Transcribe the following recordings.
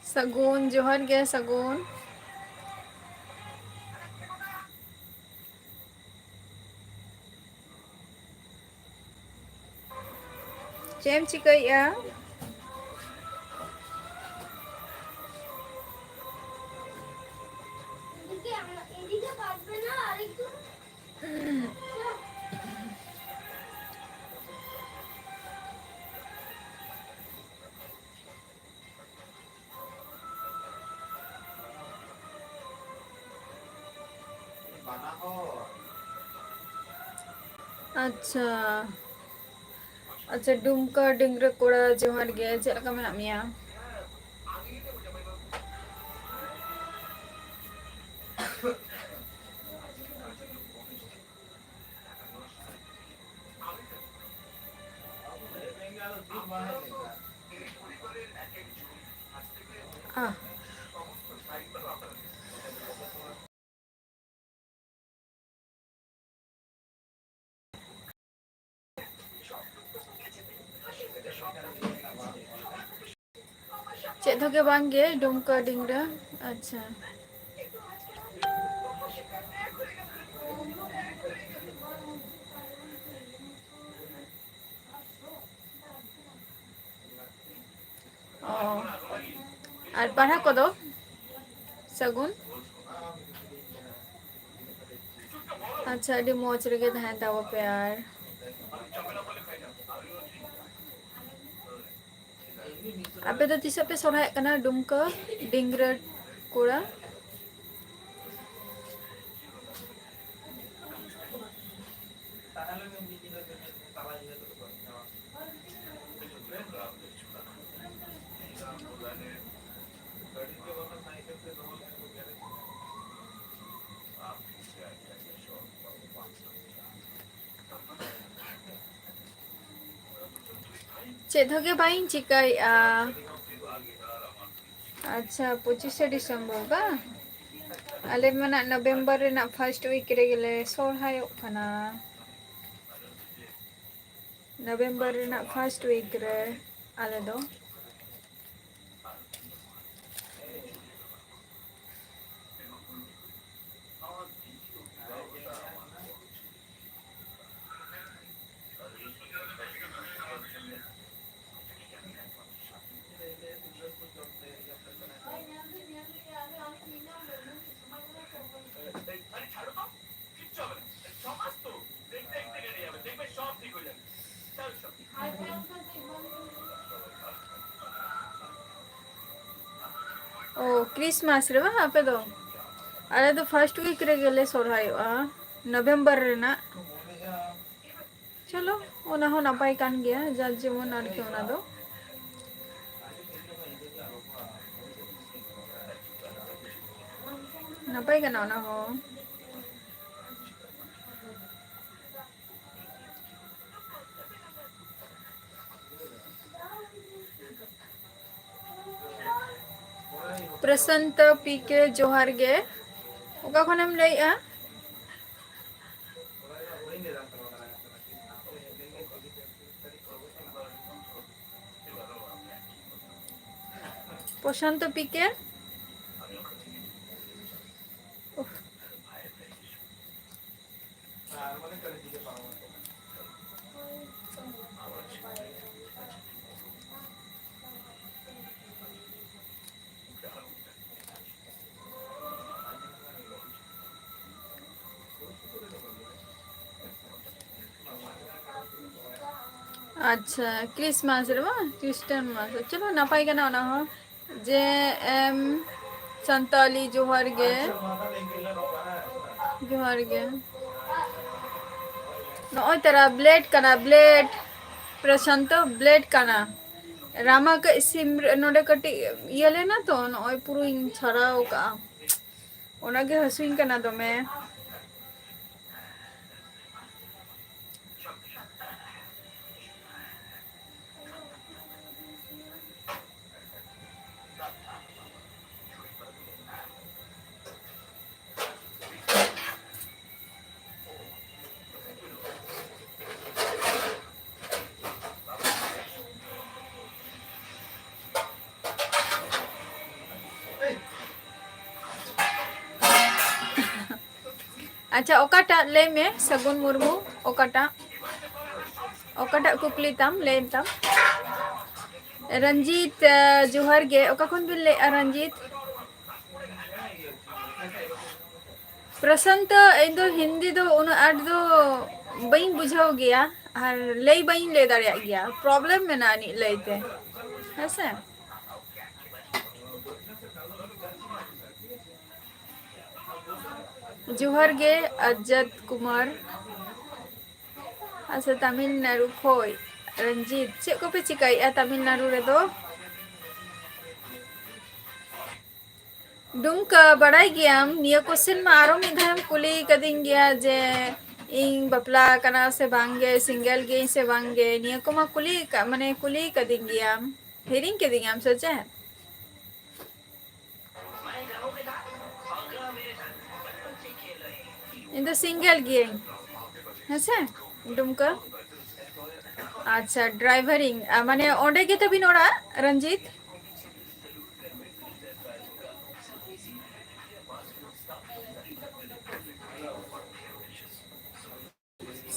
सगुन जोहर गे सगुन चेम चिकैया अच्छा अच्छा डुमका डिंगरे कोड़ा जोहर गे चेक लगा मेना मिया ah चेक धोके बांगे डुमका डिंगरा अच्छा और पढ़ा को दो सगुन अच्छा अभी मौज रगे तहन ताबो प्यार आपे तो तीस पे सोराय कना डुमका डिंगरा कोड़ा चेक धोके बाइन चिकाई अच्छा 25 डिसेम्बर बा आले मना नवंबर रेना फर्स्ट वीक रे गेले सोरहाय खाना नवंबर रेना फर्स्ट वीक रे आले दो ओ क्रिसमस रे बा आपे दो आले तो फर्स्ट वीक रे गेले सोरहाय नवंबर रेना चलो ओना हो नापाय कान गया जार जेमन आरके ओना दो नापाय काना ओना हो प्रसंत पीके जोहार गे ओका खनेम लैया प्रशांत पीके अच्छा क्रिसमस रे बा क्रिस्टियन मास चलो नापाय काना ओना हो जे एम संताली जोहार गे नॉय तेरा ब्लेड काना ब्लेड प्रशांत ब्लेड काना रामा का सिम नोडे कटी ये लेना तो नॉय पुरु छराव का ओनागे हसुइन काना दमे अच्छा ओकाटा ले में सगुन मुर्मू ओकाटा कुकली तम ले तम रंजीत जोहर गे ओका खन बिन ले रंजीत प्रशांत इन दो हिंदी दो उन आठ दो बई बुझाव गया और लई बई ले दाड़िया गया प्रॉब्लम में ना नि लेते ऐसे जोहर गे अजत कुमार अच्छा तमिलनाडु खोय रंजीत चे को पे चिकाई तमिलनाडु रे दो डुंक बड़ाई गयाम निया क्वेश्चन में आरो मिधाम कुली कदिंग गया जे इन बपला कना से बांगे सिंगल गे से बांगे निया को मा कुली माने कुली कदिंग गयाम हेरिंग के दिंगाम सोचे इन द सिंगल गे ऐसे डुंक अच्छा ड्राइवरिंग माने ओंडे गे तबिन ओड़ा रंजीत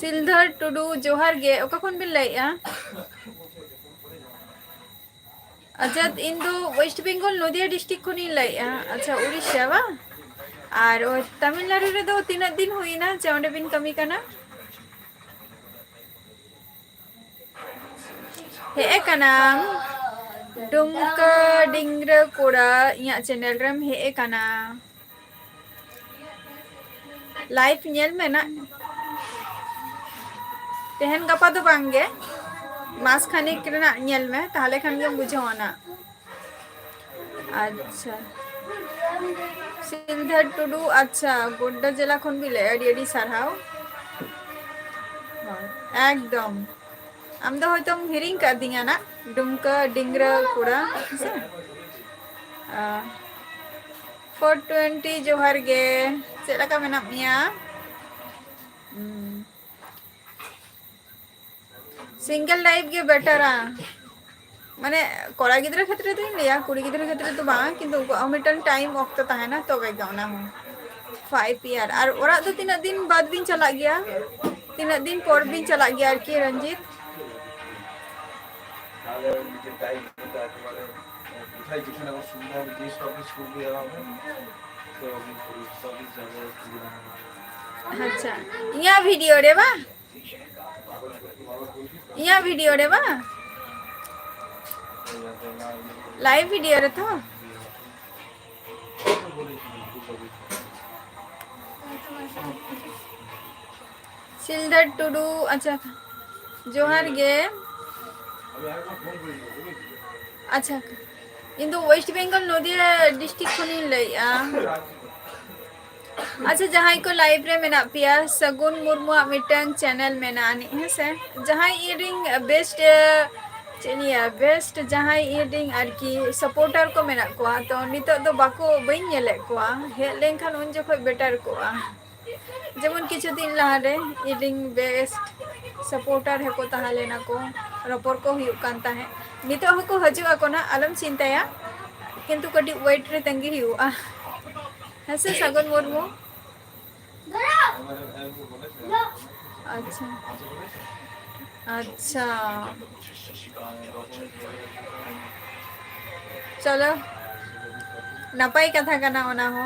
सिलधर टुडू जोहर गे ओका खन बिन लैया अजद इन दो वेस्ट बेंगल नदिया डिस्ट्रिक्ट खन लैया अच्छा उड़ीसा बा और तमिलनाडु रे दो तीन दिन हुई ना जे ओंडे बिन कमी कना हे कना डुंक डिंग्र कोड़ा इया चैनल रम हे कना लाइव नेल में ना तेहन गपा तो बांगे मास खाने करना नेल में ताले खान के बुझावना अच्छा सिलधर टुडू अच्छा गोड्डा जिला खन भी ले एडी सारहाव एकदम आम दो होय तुम हिरिंग कर दिया ना डुमक डिंग्र कुड़ा 420 जोहर गे चेला का मेना मिया सिंगल लाइफ गे बेटर माने कोड़ा गिद्रा क्षेत्र तो लिया कुड़ी गिद्रा क्षेत्र तो बांग किंतु मिटन टाइम वक्त ता है ना तो वे गाना हो 5 ईयर और ओरा तो 3 दिन बाद बिन चला गया 3 दिन पर बिन चला गया कि रंजीत अच्छा यहाँ वीडियो रे बा यहाँ वीडियो रे बा लाइव वीडियो रे तो सिलधर टुडू अच्छा जोहर गे अच्छा इन दो वेस्ट बेंगल नदिया डिस्ट्रिक्ट खनि लैया अच्छा जहाँ को लाइव रे मेना पिया सगुन मुर्मू मिटन चैनल मेना है से जहाँ इडिंग बेस्ट चलिए बेस्ट जहाँ इडिंग आरकी सपोर्टर को मेना को तो नितो दो बाको बइन नेले को हे लेनखान उन जखो बेटर को जेमन किछु दिन लहारे इडिंग बेस्ट सपोर्टर है को तहा लेना को रपोर को हुई कान ताहे नितो हको हजुआ को ना अलम चिंताया किंतु कटी वेट रे तंगी हुआ ऐसे सगुन मुर्मू अच्छा अच्छा चलो नपाई कथा कना ओना हो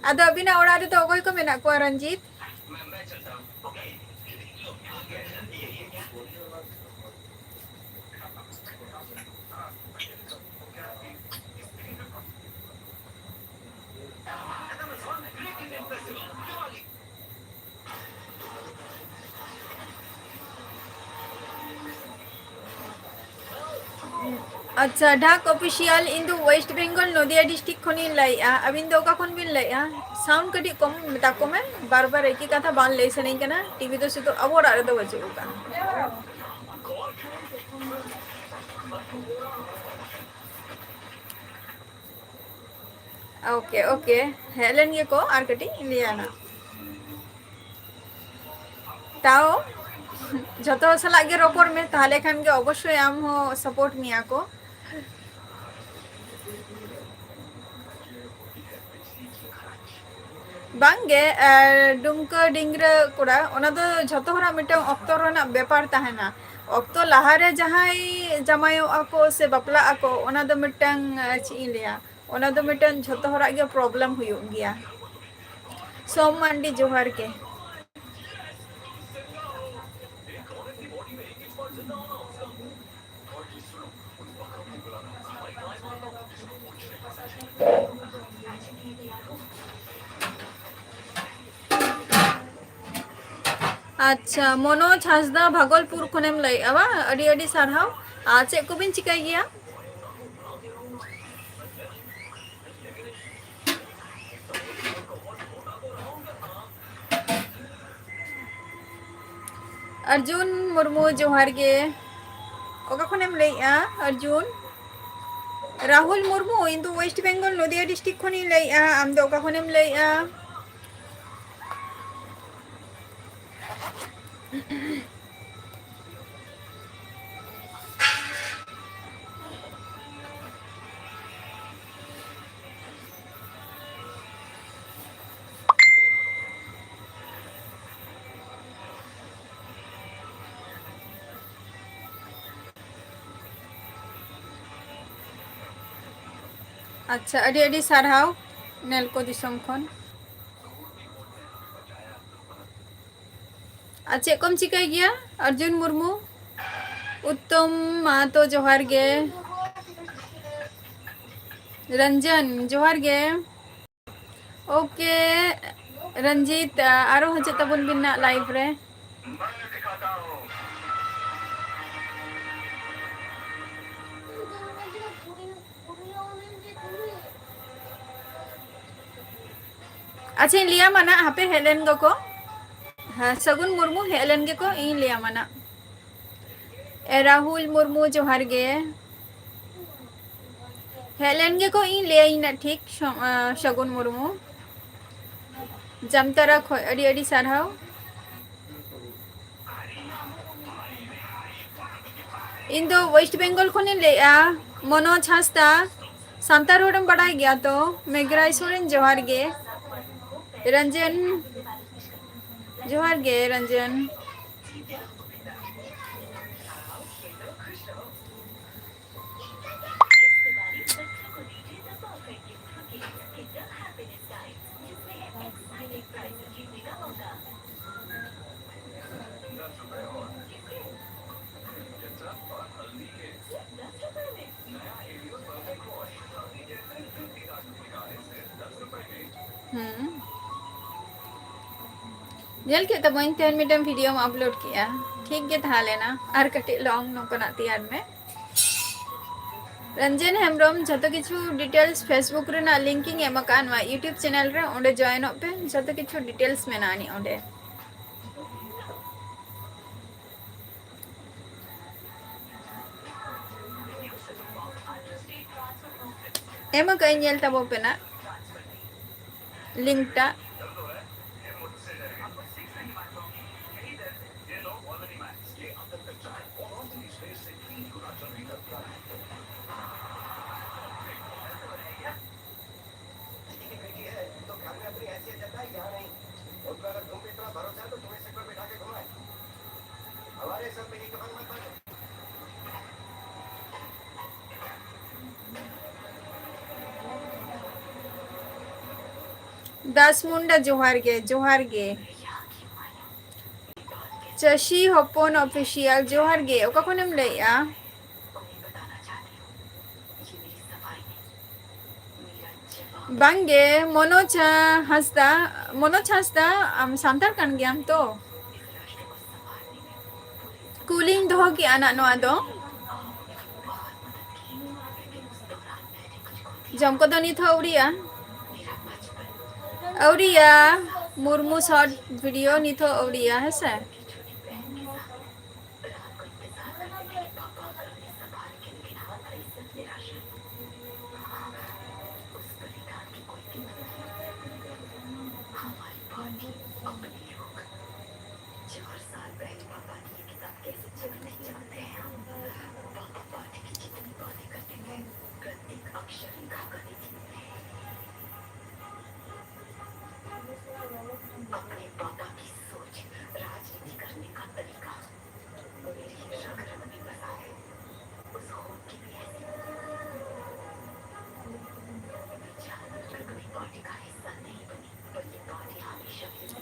आदो अभी ना ओड़ा तो ओगोय को मेना को रंजीत अच्छा ढाक official Indu waste Bengal Nadia district खनि लैया अबिन दो का खन बिन लैया साउंड कटी कम मता को में बार-बार एक ही कथा बान ले सने कना टीवी तो से तो अब और आरे तो बचे का ओके ओके हेलन ये को आर कटी लिया ना ताओ जतो सला गे रोपर में ताले खान के अवश्य आम हो सपोर्ट मिया को बांगे डुमका डिंगरा कोड़ा ओना दो झतो हरा मिटन ऑक्तो रना व्यापार ताहेना ऑक्तो लहारे जहाई जमायो आको से बपला आको ओना दो मिटन ची लिया ओना दो मिटन झतो हरा के प्रॉब्लम हुयो गया सोम मंडी जोहर के अच्छा मनोज हासदा भागलपुर खनेम लै आबा अडी अडी सारहाव चे को बिन चिकाय गया अर्जुन मुर्मू जोहार गे ओका खनेम लै अर्जुन राहुल मुर्मू इन तो वेस्ट बेंगल नदिया डिस्ट्रिक्ट खनि लै आम दो ओका खनेम लै अच्छा अडी अडी सारहाव नेलको दिसम खन चे कम चिकाय गया अर्जुन मुर्मू उत्तम मातो जोहार गे रंजन जोहार गे ओके रंजीत आरो हजे तबन बिना लाइव रे अच्छा लिया मना हापे हेलेन गो को हाँ सगुन मुर्मू हेलेन गे को इन लिया मना राहुल मुर्मू जोहार गे हेलेन गे को इन लिया इन ठीक सगुन मुर्मू जमतारा खय अडी अडी सारहाव इन दो वेस्ट बेंगल खनि लेया मनोज हासदा सांतार होडम बड़ाई गया तो मेघराई सोरेन जोहार गे रंजन जोहार गे रंजन जल के तब 10 मिनट वीडियो में अपलोड किया ठीक गे था लेना और कटी लॉन्ग नोकना तैयार में रंजन हेम्ब्रम जतो किछु डिटेल्स फेसबुक रे ना लिंकिंग एमकान वा यूट्यूब चैनल रे ओंडे जॉइन पे जतो किछु डिटेल्स मेनानी ओंडे एमा कई नेल तबो पे ना लिंक टा दास मुंडा जोहार गे चशी हपन ऑफिशियल जोहार गे ओका कोनेम लैया बांगे मनोज हासदा आम सांतार कान गयाम तो कूलिंग दो की आना नोआ दो जमको दो निथ औरिया मुर्मू शॉर्ट वीडियो निथ औरिया है से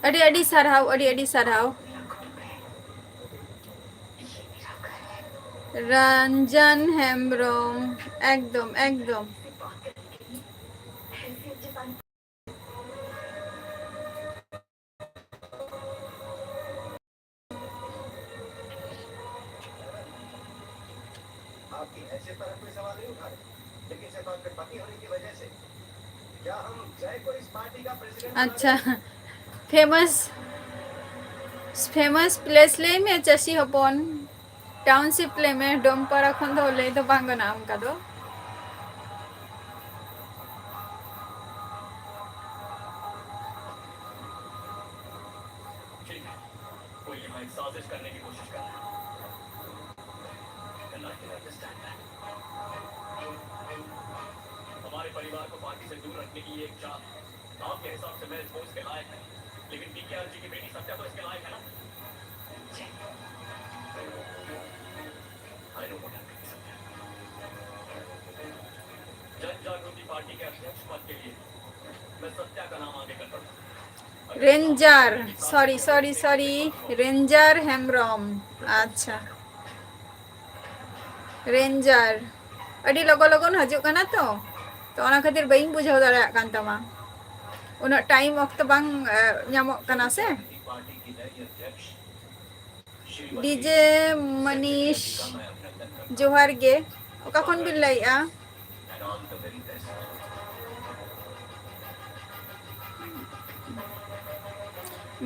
अड़ी अड़ी सारहाव अड़ी अड़ी सारहाव रंजन हेम्ब्रम एकदम एकदम आपकी हैसियत पर हम कोई सवाल नहीं उठा रहे, लेकिन सिर्फ आपके पति होने की वजह से क्या हम जय को इस पार्टी का प्रेसिडेंट अच्छा फेमस फेमस प्लेस ले में चसी हपन टाउनशिप ले में डोमपारा खन दो ले तो बांगो नाम का दो ठीक है, कोई यहाँ एक साजिश करने की कोशिश कर रहा है। And I can understand that. हमारे परिवार को पार्टी से दूर रखने की ये एक चाल है। आपके हिसाब से मैं इस पोस्ट के लायक नहीं, लेकिन पीकेआर जी की बेटी सत्या तो इसके लायक है ना? I know what happened, Satya. जन जागृति पार्टी के अध्यक्ष पद के लिए मैं सत्या का नाम आगे कर पड़ा। Ranger sorry sorry sorry ranger Hembrom अच्छा रेंजर अड़ी लगो लगन हजू कना तो ओना खातिर बई बुझाव दाड़ा कान तमा उना टाइम वक्त बांग ᱧᱟᱢᱚᱜ कना से पार्टी की नई अध्यक्ष डीजे मनीष जोहार गे ओका खन बिन लाइआ and all the very best.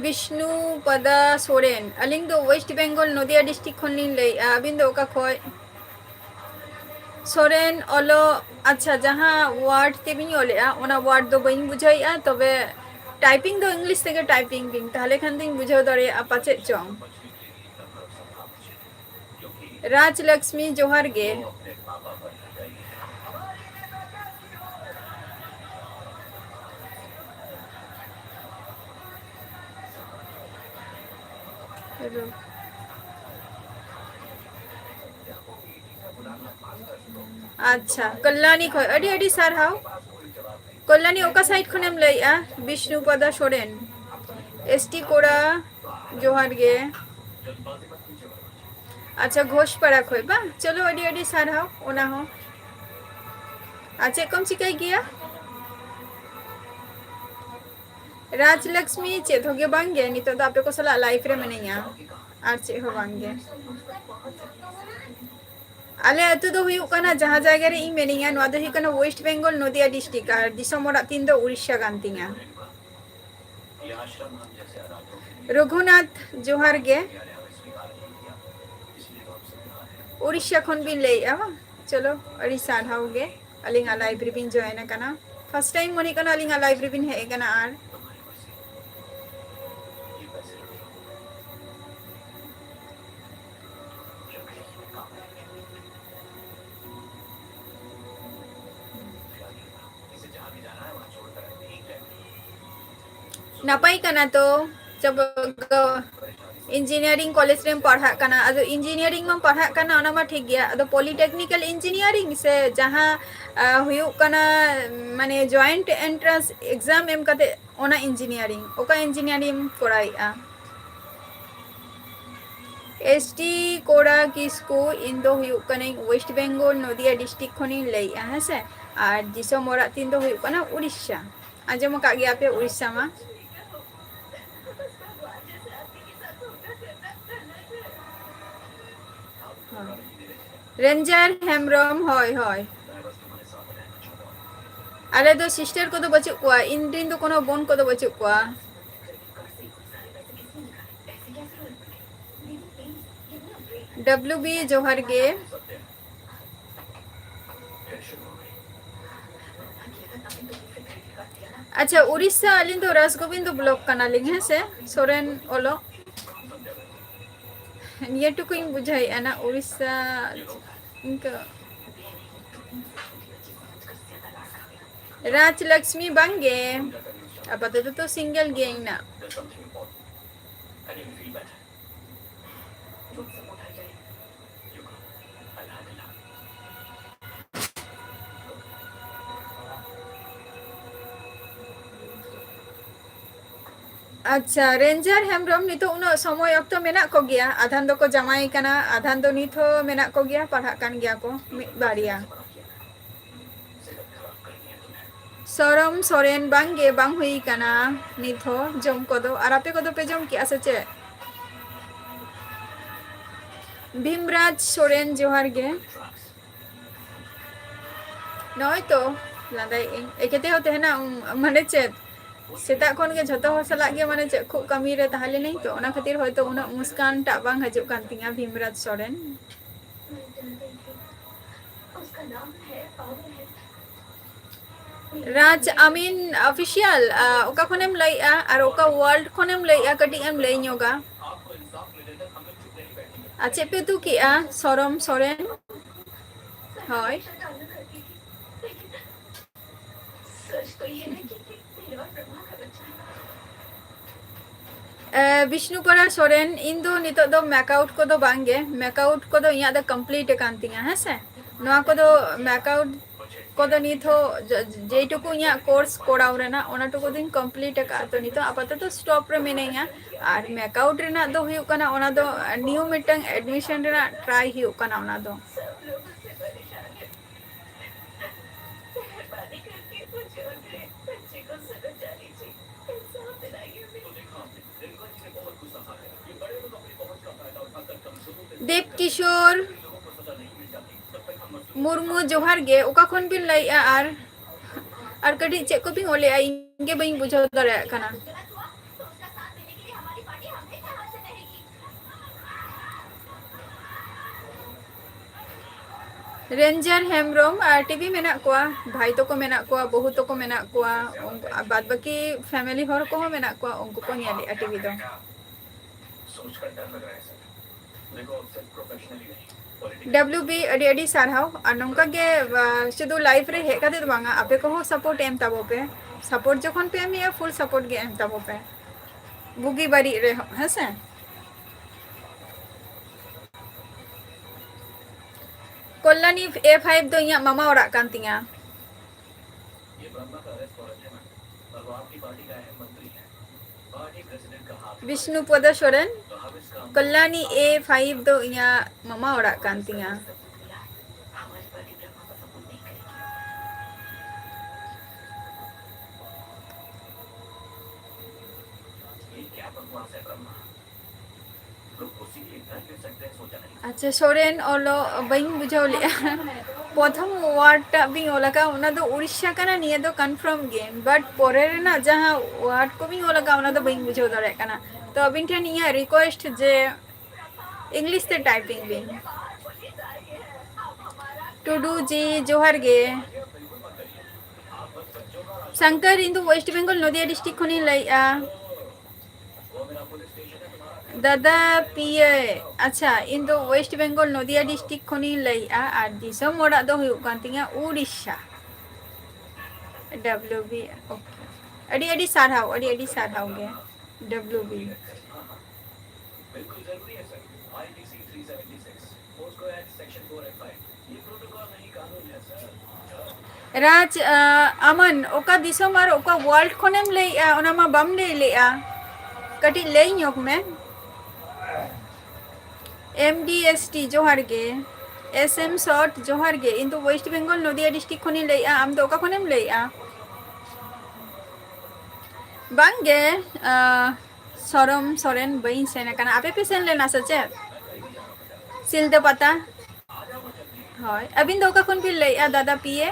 Vishnu पदा सोरेन अलिंग दो वेस्ट बेंगल नदिया डिस्ट्रिक्ट खन लिन लाइआ अबिन दो ओका खय सोरेन ओलो अच्छा जहाँ वार्ड तेबिन ओलेआ ओना वार्ड दो बइन बुझाइआ तबे टाइपिंग दो इंग्लिश तेगे टाइपिंग बिन ताहले खान दिन बुझाव दाड़ेआ पाचे चोंग राजलक्ष्मी जोहार गे अच्छा कल्याणी खय अड़ी अड़ी सारहाव कल्याणी ओका साइड खनेम लइआ विष्णु पदा सोरेन एसटी कोड़ा जोहार गे अच्छा घोषपाड़ा खय बा चलो अड़ी अड़ी सारहाव ओना हो अच्छा कम चिकाई गया राजलक्ष्मी चेत होगे बांगे नितो तो आपे को सला लाइफ रे मिनिया आर चे हो बांगे आले अतु दो हुयु कना जहां जायगा रे इ मिनिया नो दो हिकना वेस्ट बेंगल नदिया डिस्ट्रिक्ट आर दिसम ओरा तीन दो उड़ीसा गांतिया रघुनाथ जोहार गे उड़ीसा खन बिन लइआ चलो उड़ीसा हाउ गे अलिंगा लाइब्रेरी बिन जॉइन कना फर्स्ट टाइम मनी कना अलिंगा लाइब्रेरी बिन हे कना आर नापाई कना तो जब इंजीनियरिंग कॉलेज रे पढ़ा कना अदो इंजीनियरिंग में पढ़ा कना ओना मा ठीक गया अदो पॉलिटेक्निकल इंजीनियरिंग से जहां हुयु कना माने जॉइंट एंट्रेंस एग्जाम एम कते ओना इंजीनियरिंग ओका इंजीनियरिंग कोराइआ एसटी कोड़ा किसको इन दो हुयु कने वेस्ट बेंगल नदिया डिस्ट्रिक्ट खनि लइआ हसे आर दिसम ओरा तीन दो हुयु कना उड़ीसा आजम का गया पे उड़ीसा मा रेंजर हेम्ब्रम होय होय आले दो सिस्टर को तो बचु कुआ इन दिन तो कोनो बोन को तो बचु कुआ डब्ल्यूबी जोहर गे अच्छा उड़ीसा अलिन तो राजगोविंद ब्लॉक कना लिंग है से सोरेन ओलो ये टुकु इन बुझाई ana उड़ीसा इनका राजलक्ष्मी बांगे अब तो सिंगल गेंग ना अच्छा रेंजर हेम्ब्रम नितो उनो समय ऑक्तो मेना को गया आधान दो को जमाई कना आधान दो नित हो मेना को गया पढ़ा कान गया को बारिया सरम सोरेन बांगे बांग हुई कना नित हो जम को दो और आपे को दो पे जम किया सचे भीमराज सोरेन जोहार गे नय तो लादाई एकेते होते है ना माने चेत सेता खन के झतो हो सला गे माने चे खूब कमी रे ताहले नहीं तो ओना खातिर होयतो उना मुस्कान टा बांग हजू कान तिंगा भीमराज सोरेन राज अमीन ऑफिशियल ओका खनेम लइआ और ओका वर्ल्ड खनेम लइआ कटी एम लइ न्योगा आचे पे तू किआ सरम सोरेन होय विष्णुकरा सोरेन इन दो नितो दो मैकआउट को दो बांगे मैकआउट को दो यहाँ दो कंप्लीट कान तिंगा है से नोआ को दो मैकआउट को दो नितो जेटुकु यहाँ कोर्स कोड़ाव रेना ओना टुकु दिन कंप्लीट का तो नितो आपाततो स्टॉप रे मिनेगा और मैकआउट रेना दो हुयु कना ओना दो न्यू मिटंग एडमिशन रेना ट्राई हुयु कना ओना दो देव किशोर मुर्मू जोहार गे ओका खन बिन लइआ और कटी चे को बिन ओले इंगे बइन बुझाव दरे कना रेंजर हेम्ब्रम टीवी मेना कोआ भाई तो को मेना कोआ बहु तो को मेना कोआ बाद बाकी फैमिली हर को मेना कोआ उनको को नेले टीवी दो सोचकर डर लग रहा है सर देखो सिर्फ प्रोफेशनली नहीं WB अडी अडी सारहाव और नोंका गे शुद्ध लाइफ रे हे काते बांगा आपे को सपोर्ट एम ताबो पे सपोर्ट जखन पे एम फुल सपोर्ट गे एम ताबो पे बुगी बारी रे हसे कल्याणी A5 दो यहाँ मामा और कांतिया ये ब्रह्मा का अरेस्ट वारंट है मैम और वो आपकी पार्टी का अहम मंत्री है पार्टी प्रेसिडेंट का हाथ विष्णुपद सोरेन तो हम इस काम कल्याणी A5 दो यहाँ मामा और कांतिया हमारी पार्टी ब्रह्मा का सपोर्ट नहीं करेगी ये क्या बकवास है ब्रह्मा लोग उसी के घर के सकते हैं सोचा नहीं अच्छा सोरेन ओलो बइन बुझाव लिया प्रथम वार्ड टा बिन ओलाका उना दो उड़ीसा कना निया दो कंफर्म गेम बट पोरे रे ना जहां वार्ड को बिन ओलाका उना दो बइन बुझाव दरे कना तो अबिन ठन इया रिक्वेस्ट जे इंग्लिश ते टाइपिंग बिन टुडू जी जोहार गे शंकर इंदु वेस्ट बेंगल नदिया डिस्ट्रिक्ट खनि लइआ दादा पीए अच्छा इन दो वेस्ट बेंगल नदिया डिस्ट्रिक्ट खनि लइआ और दिसम ओड़ा दो हुयु कान तिंगा उड़ीसा WB ओके अडी अडी सारहाव गे WB बिल्कुल जरूरी है sir IPC 376 POCSO act section 4 and 5 ये प्रोटोकॉल नहीं कानून है सर राज अमन ओका दिसम और ओका वर्ल्ड खनेम लइआ ओना मा बम ले लेआ कटी लई न्योक में MDST जोहार गे SM शॉर्ट जोहार गे इन तो वेस्ट बेंगल नदिया डिस्ट्रिक्ट खनि लइआ आम तो ओका खनेम लइआ बांगे सरम सोरेन बइन सेना कना आपे पे सेन लेना सचे सिलदे पता হয় अबिन दो का खन भी लइआ दादा पीए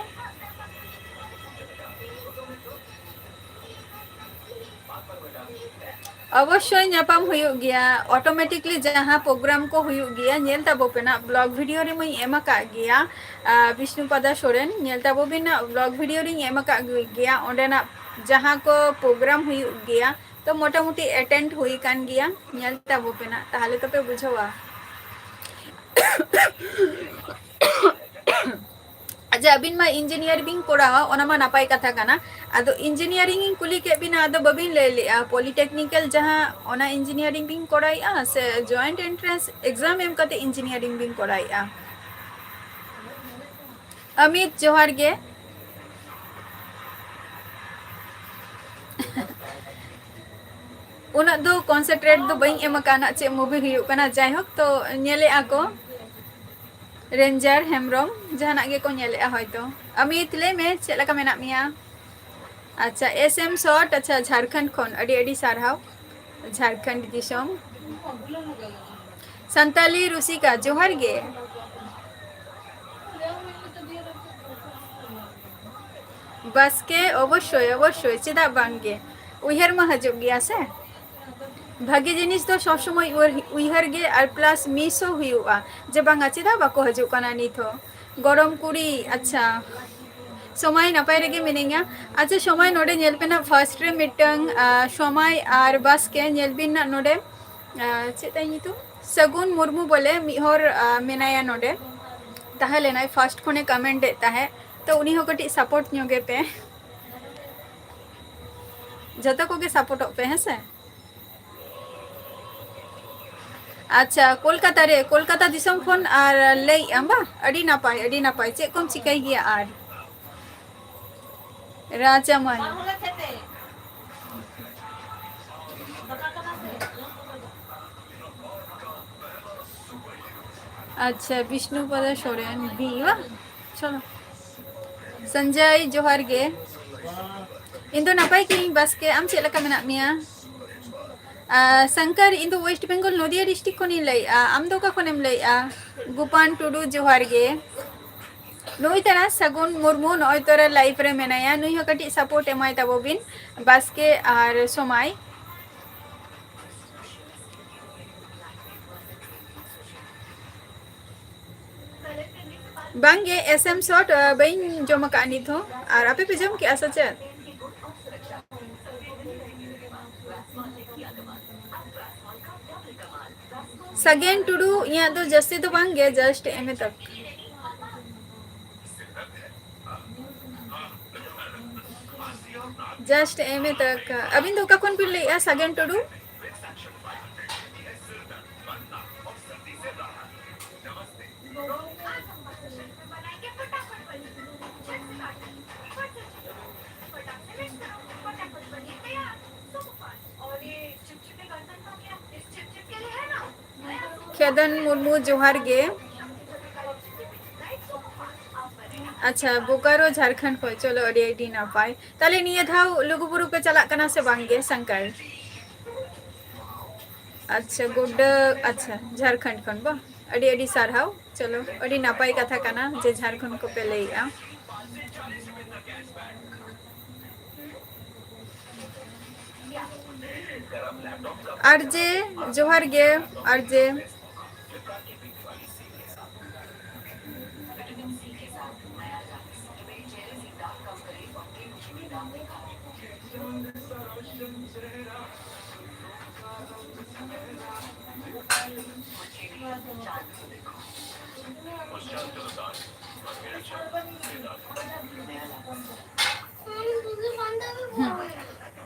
अवश्य नापाम हुयुग गया ऑटोमेटिकली जहाँ प्रोग्राम को हुयुग गया नेल ताबो पेना ब्लॉग वीडियो रे मई एमा का गया विष्णुपदा सोरेन नेल ताबो बिना ब्लॉग वीडियो रे एमा का गया ओंडेना जहाँ को प्रोग्राम हुयुग गया तो मोटा मोटी अटेंड हुई कान गया नेल ताबो पेना ताहले तो पे बुझवा अच्छा अबिन मा इंजीनियरिंग कोड़ावा ओना मा नापाय कथा काना आदो इंजीनियरिंग कुली के बिना आदो बबिन ले लिया पॉलिटेक्निकल जहां ओना इंजीनियरिंग बिन कोड़ाइया से जॉइंट एंट्रेंस एग्जाम एम कते इंजीनियरिंग बिन कोड़ाइया अमित जोहार गे उना दो कॉन्सेंट्रेट दो बई एम काना चे मूवी हुई कना जायहक तो नेले आको रेंजर हेमब्रम जहाना गे को नेले हयतो अमित ले में चे लका मेना मिया अच्छा एसएम शॉट अच्छा झारखंड खन अडी अडी सारहाव झारखंड दिसम संताली रुसिका जोहार गे बस के अवश्य अवश्य चेदा बांगे उहर मा हजु गया से भागी जिनिस तो सब समय उहर गे और प्लस मिस हुआ जे बांगा चेदा बाको हजु कना निथ गरम कुड़ी अच्छा समय नपाय रेगे मिनेगा अच्छा समय नोडे नेल पेना फर्स्ट रे मिटंग समय और बस के नेल बिन ना नोडे चेताई नितु सगुन मुर्मू बोले मिहर मेनाया नोडे ताहले ना फर्स्ट खने कमेंट देता है तो उन्हीं हो कटी सपोर्ट न्योगे पे जतो को गे सपोर्ट पे है से अच्छा कोलकाता रे कोलकाता दिसम फोन और लई अम्बा अडी नापाय चे कम चिकाई गया आर राजामन अच्छा विष्णुपद सोरेन बीवा चलो संजय जोहार गे इंदो नापाय की बस के आम चेक लका मेना मिया शंकर इंदो वेस्ट बेंगल नदिया डिस्ट्रिक्ट खनि लई आम दो का खनेम लई गुपान टुडू जोहार गे नुई तना सगुन मुर्मू नय तोरा लाइफ रे मेनाया नुई हो कटी सपोर्ट एमाय ताबो बिन बस के आर समय बांगे एसएम शॉट बइन जमा कानी थो और आपे पे जम के आसा चे सगेन टुडू यहाँ तो जस्ती तो बांगे जस्ट एमे तक जस्ट एमे तक अबिन तो का कौन पिल ले सगेन टुडू खेदन मुर्मू जोहार गे अच्छा बोकारो झारखंड को चलो अडी अडी नापाय ताले निये धाव लुगुबुरु पे चला कना से बांगे शंकर अच्छा गुड अच्छा झारखंड खन बा अडी अडी सारहाव चलो अडी नापाय कथा कना जे झारखंड को पे लेया आरजे जोहार गे आरजे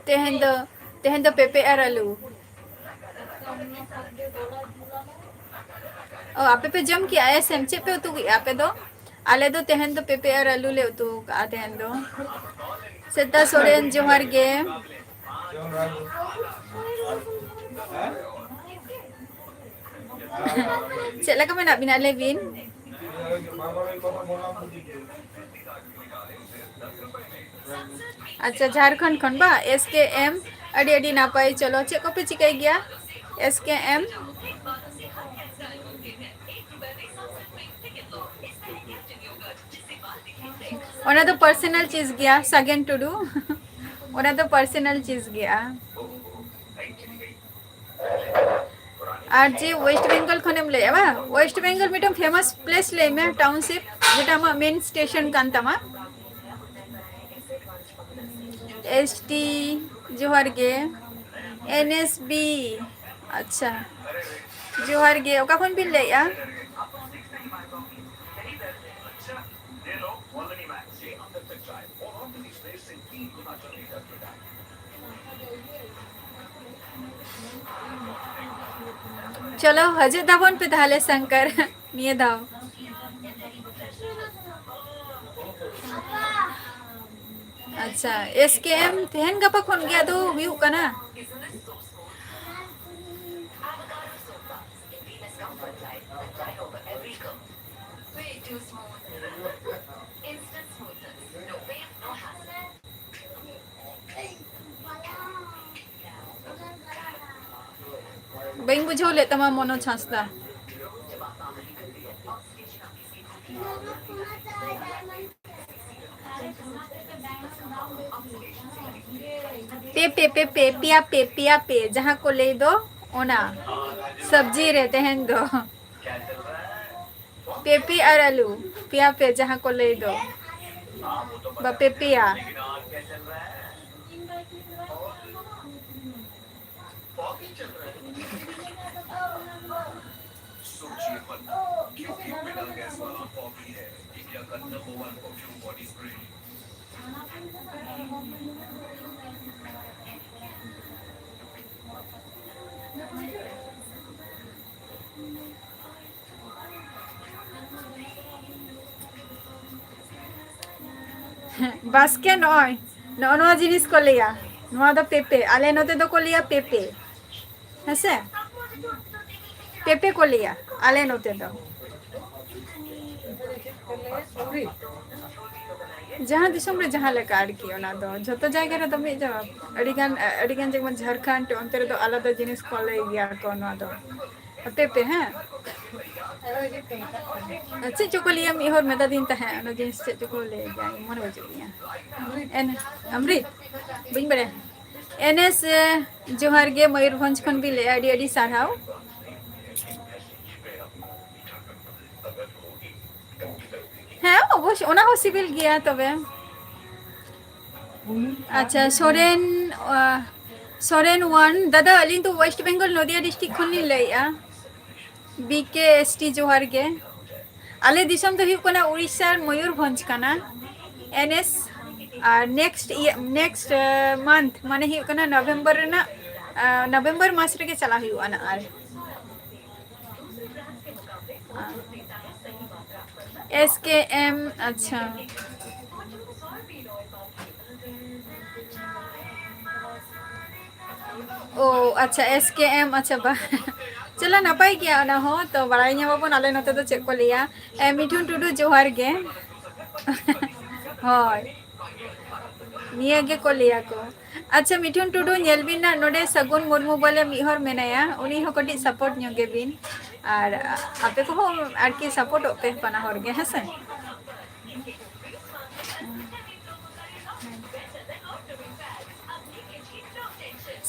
तेहन दो पेपे और आलू ओ आपे पे जम की आया सेमचे पे उतु आपे दो आले दो तेहन दो पेपे और आलू ले उतु आ तेहन दो सेता सोरेन जोहार गे चला का मैं बिना ले बिन अच्छा झारखंड खन बा एसकेएम अडी अडी नापाय चलो चे को पे चिकाई गया एसकेएम ओना तो पर्सनल चीज गया सगेन टुडू ओना तो पर्सनल चीज गया আর যে ওয়েস্ট বেঙ্গল খনেম লে বা ওয়েস্ট বেঙ্গল মিটম फेमस प्लेस ले में टाउनशिप जेटा मा मेन स्टेशन कांतामा एसटी जोहार गे एनएसबी अच्छा जोहार गे ओका खन बिन ले या चलो हजे दावन पे धाले शंकर निये दाव अच्छा एसकेएम तेहन गपा खन गया दो हुई कना बई बुझो ले तमा मनोज हांसदा पे पे पे पे पिया पे जहाँ को ले दो ओना सब्जी रहते हैं दो क्या चल रहा है? पेपी और आलू पिया पे जहाँ को ले दो हाँ वो तो ब पेपिया लेकिन आज क्या चल रहा है? फॉगी चल रहा है। सोचिए मत क्योंकि बिना गैस वाला फॉगी है इंडिया का number 1 perfume body spray. Baske नॉय no जिनिस को लिया नोआ दो पेपे आले नोते दो को लिया पेपे हसे पेपे को लिया आले नोते दो जहाँ दिसम रे जहाँ लेका आरकी ओना दो जतो जायगा रे दो मी जवाब अडिगान जेमन झारखंड ओनते रे दो आलादा जिनिस को ले गया को ओना दो पेपे हैं चेक चो को लिया मी हर मेदा दिन ता है ओना जिनिस चेक चो को ले गया मन बजे लिया एन अमृत बिन बड़े एनएस जोहार गे मयूरभंज खन भी ले अडी अडी साराव हाँ अवश्य ओना हो सिविल गया तबे अच्छा सोरेन वन दादा अलिन तो वेस्ट बेंगल नदिया डिस्ट्रिक्ट खन ली लैया बीके एसटी जोहार गे आले दिसम तो हुई कना उड़ीसा मयूरभंज कना एनएस और नेक्स्ट मंथ माने हुई कना नवंबर मास रे के चला हुई आना आर SKM अच्छा ओ अच्छा SKM अच्छा बा चलो नपाय गया ना हो तो बड़ाई बाबन आले नते तो चेक को लिया मिठुन टुडू जोहार गे होय निया गे को लिया को अच्छा मिठुन टुडू नेलबिन नोडे सगुन मुर्मू बोले मिहर मेनाया उनी हो कटी सपोर्ट न्योगे बिन और आपे को हो आरकी सपोर्ट पे पना हर गे हसे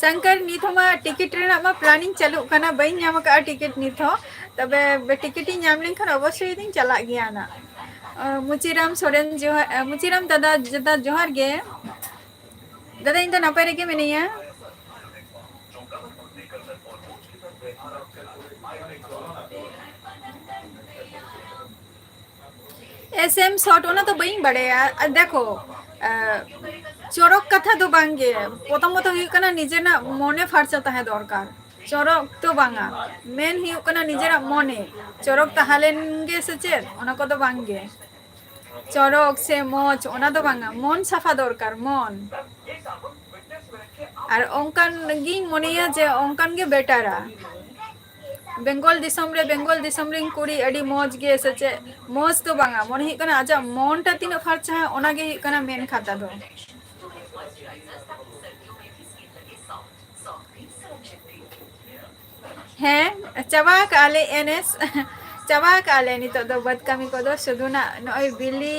शंकर नित हो टिकट रेना मा प्लानिंग चालू कना बई नाम का टिकट नित हो तबे टिकट नाम लेखन अवश्य दिन चला गया ना मुचिराम सोरेन जोहार मुचिराम दादा जोहार गे दादा इन तो नपाय रे के मेनिया एसएम शॉट ओना तो बई बड़े देखो चोरक कथा तो बांगे प्रथमत हुई कना निजेना मने फारसा ताहे दरकार चोरक तो बांगा मेन हुई कना निजेना मने चोरक ताहालेन गे से चेद ओना को तो बांगे चोरक से मोच ओना तो बांगा मन साफा दरकार मन और ओंकान गी मनिया जे ओंकान गे बेटारा बेंगल दिसम रे कुड़ी अड़ी मौज गे से चे मौज तो बांगा मन हुई कना आजा मन टा तीन फारसा है ओना गे हुई कना मेन खाता दो हैं चाबा काले एनएस चाबा काले नितो दो बद कमी को दो सुदुना नय बिली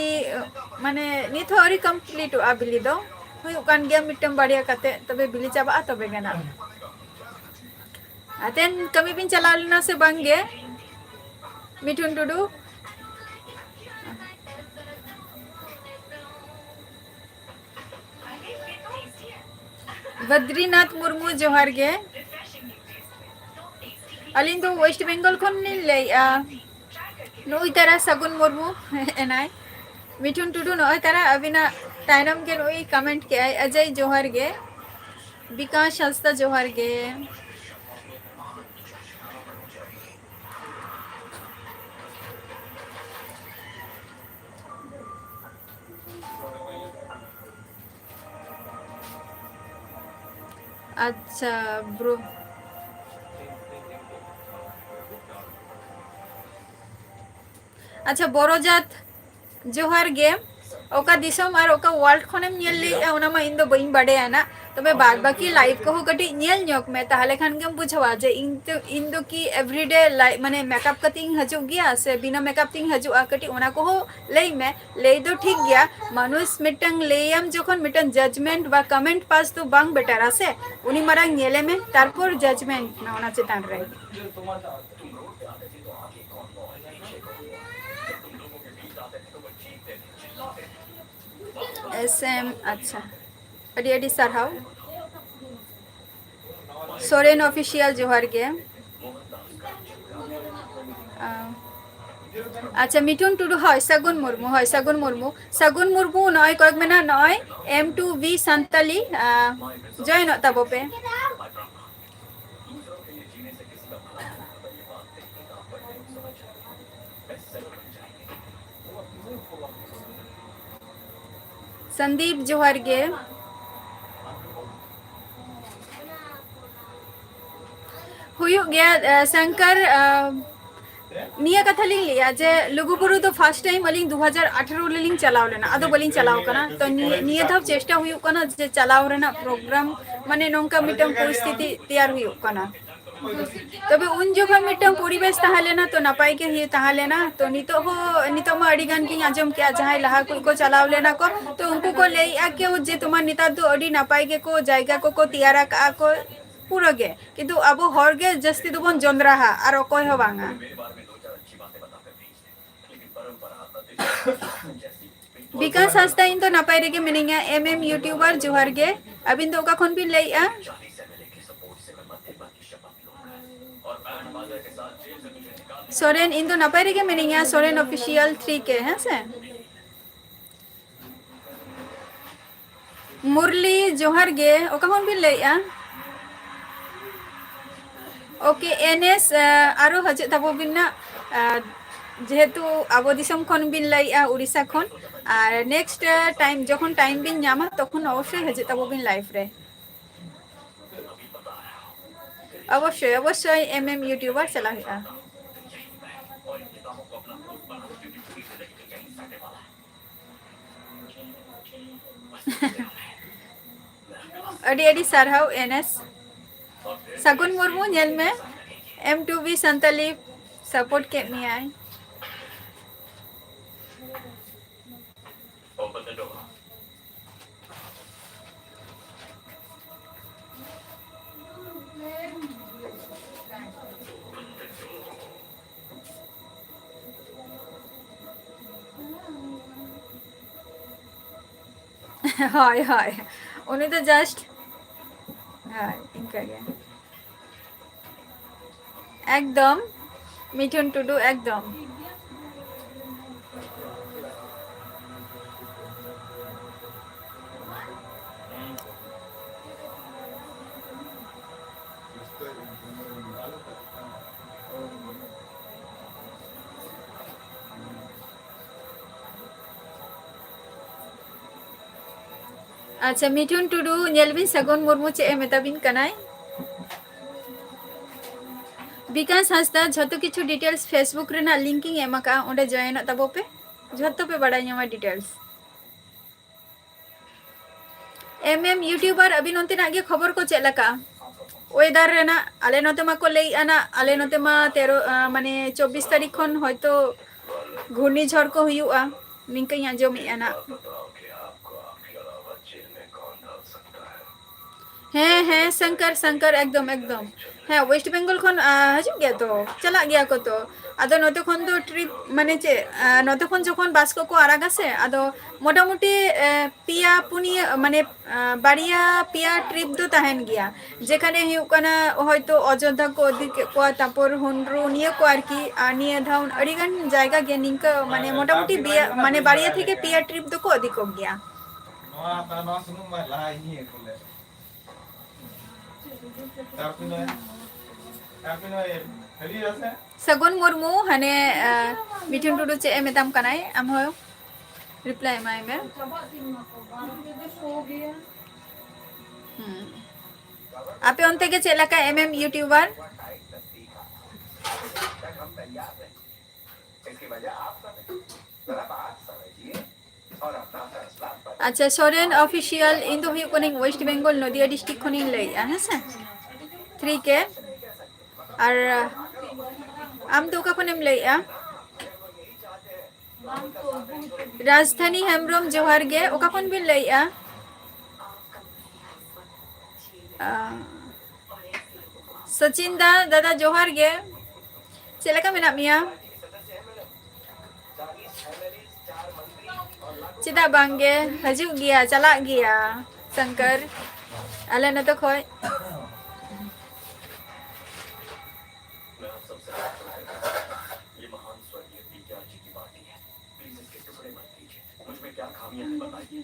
माने नित हरी कंप्लीट आ बिली दो हुई कान गया मिटम बाड़िया कते तबे बिली चाबा तबे गना अतेन कमी पिन चला लेना से बांगे मिठुन टुडू बद्रीनाथ मुर्मू जोहार गे अलिन तो वेस्ट बेंगल खन ले नुई तारा सगुन मुर्मू एनाय मिठुन टुडू नय तारा अबिना तायनम के नुई कमेंट के आय अजय जोहार गे विकास हंसदा जोहार गे अच्छा ब्रो अच्छा बोरोजात जोहार गे ओका दिसम और ओका वर्ल्ड खनेम नेल ली ओना मा इन दो बइन बड़े है ना तबे बाद बाकी लाइफ को कटी नेल ᱧᱚᱜ ᱢᱮ ताहले खान गेम बुझवा जे इन दो की एवरीडे लाइफ माने मेकअप कटिंग हजू गया से बिना मेकअप तिंग हजूआ कटी ओना को लई में लई दो ठीक गया मानुस मिटंग लेयम जखन मिटन जजमेंट बा कमेंट पास तो बांग बेटर से उनी मारांग नेले में तारपर जजमेंट ना ओना चेतान रे एसएम अच्छा अडी अडी सरहाव सोरेन ऑफिशियल जोहार गे अच्छा मिठुन टुडू হয় সাগুন মুর্মু নয় কয়েক মেনা নয় M2V সান্তালি জয়েন তাবপে संदीप जोहार गे हुयु गया शंकर निया कथा लिंग लिया जे लुगुबुरु तो फर्स्ट टाइम अलिंग 2018 लिंग चलाव लेना अदो बलिंग चलाव कना तो निया धाव चेष्टा हुयु कना जे चलाव रेना प्रोग्राम माने नोंका मिटम परिस्थिति तैयार हुयु कना तबे उन जगह मिटम परिवेश ताहलेना तो नपाई के ही ताहलेना तो नितो मा अडी गान की आजम के जहां लहा को चलाव लेना को तो उनको को ले आ के जे तुमा निता दो अडी नपाई के को जायगा को तैयार का को पूरा गे किंतु अब हर गे जस्ती दुबन जंद्राहा और अकय हो बांगा विकास हस्ता इन तो नपाई रेगे मिनिंगा एमएम यूट्यूबर जोहार गे अबिन तो का खन बिन लइआ सोरेन इन तो नपाई रेगे मिनिंगा सोरेन ऑफिशियल 3K है से मुरली जोहार गे ओका खन बिन लइआ ओके एनएस आरो हजे तबो बिना जेहेतु आबो दिसम खन बिन लइआ उड़ीसा खन और नेक्स्ट टाइम जखन टाइम बिन नामा तखन अवश्य हजे तबो बिन लाइफ रे अवश्य एमएम यूट्यूबर चला हुआ अडी अडी सारहाव एनएस सगुन मुर्मू नेल में M2V संताली सपोर्ट के मी आई हाय हाय उन्हें तो जस्ट हाय इनका गया एकदम मिठुन टुडू एकदम अच्छा मिठुन टुडू नेलबिन सगुन मुर्मू चे मेताबिन कनाय विकास हंसदा झतो किछु डिटेल्स फेसबुक रेना लिंकिंग एमाका ओंडे जॉइन तबो पे झतो पे बड़ा ᱧᱟᱢᱟ डिटेल्स एमएम यूट्यूबर अभी नोते ना गे खबर को चेक लका वेदर रेना आले नोते मा को लेई आना आले नोते मा 13 माने 24 तारीख खन होयतो घूर्णी झड़ को हुयुआ निंकई आंजोमी आना हैं शंकर एकदम हाँ वेस्ट बंगाल खन हजू गया तो चला गया को तो आदो नोते खन तो ट्रिप माने चे नोते खन जखन बास को आरागा से आदो मोटामुटी पिया पुनिया माने बारिया पिया ट्रिप दो तहन गया जेखाने हुयुक काना हयतो अयोध्या को ओदिके को तापर हुनरु निये को आरकी निये धाउन अडिगान जायगा गे निंका माने मोटामुटी माने बारिया थेके पिया ट्रिप दो को अधिक गया सगुन मुर्मू हने मिठुन टुडू चे मेताम कनाय आम हो रिप्लाई माय में आपे ओनते के चेला का एमएम यूट्यूबर अच्छा सोरेन ऑफिशियल इन तो हुई कोनिंग वेस्ट बंगाल नदिया डिस्ट्रिक्ट कोनिंग लई है से 3K और आम तो का कोनेम लई राजधानी हेम्ब्रम जोहार गे ओका कोन बिन लई सचिन दा दादा जोहार गे चलेका मेना मिया चिदा बांगे हजू गया चला गया शंकर अले न तो खोय मैं आप सबसे बात करता हूं। ये महान स्वर्गीय पीकेआर जी की पार्टी है। प्लीज इसके टुकड़े मत कीजिए। मुझ में क्या खामियां हैं बताइए,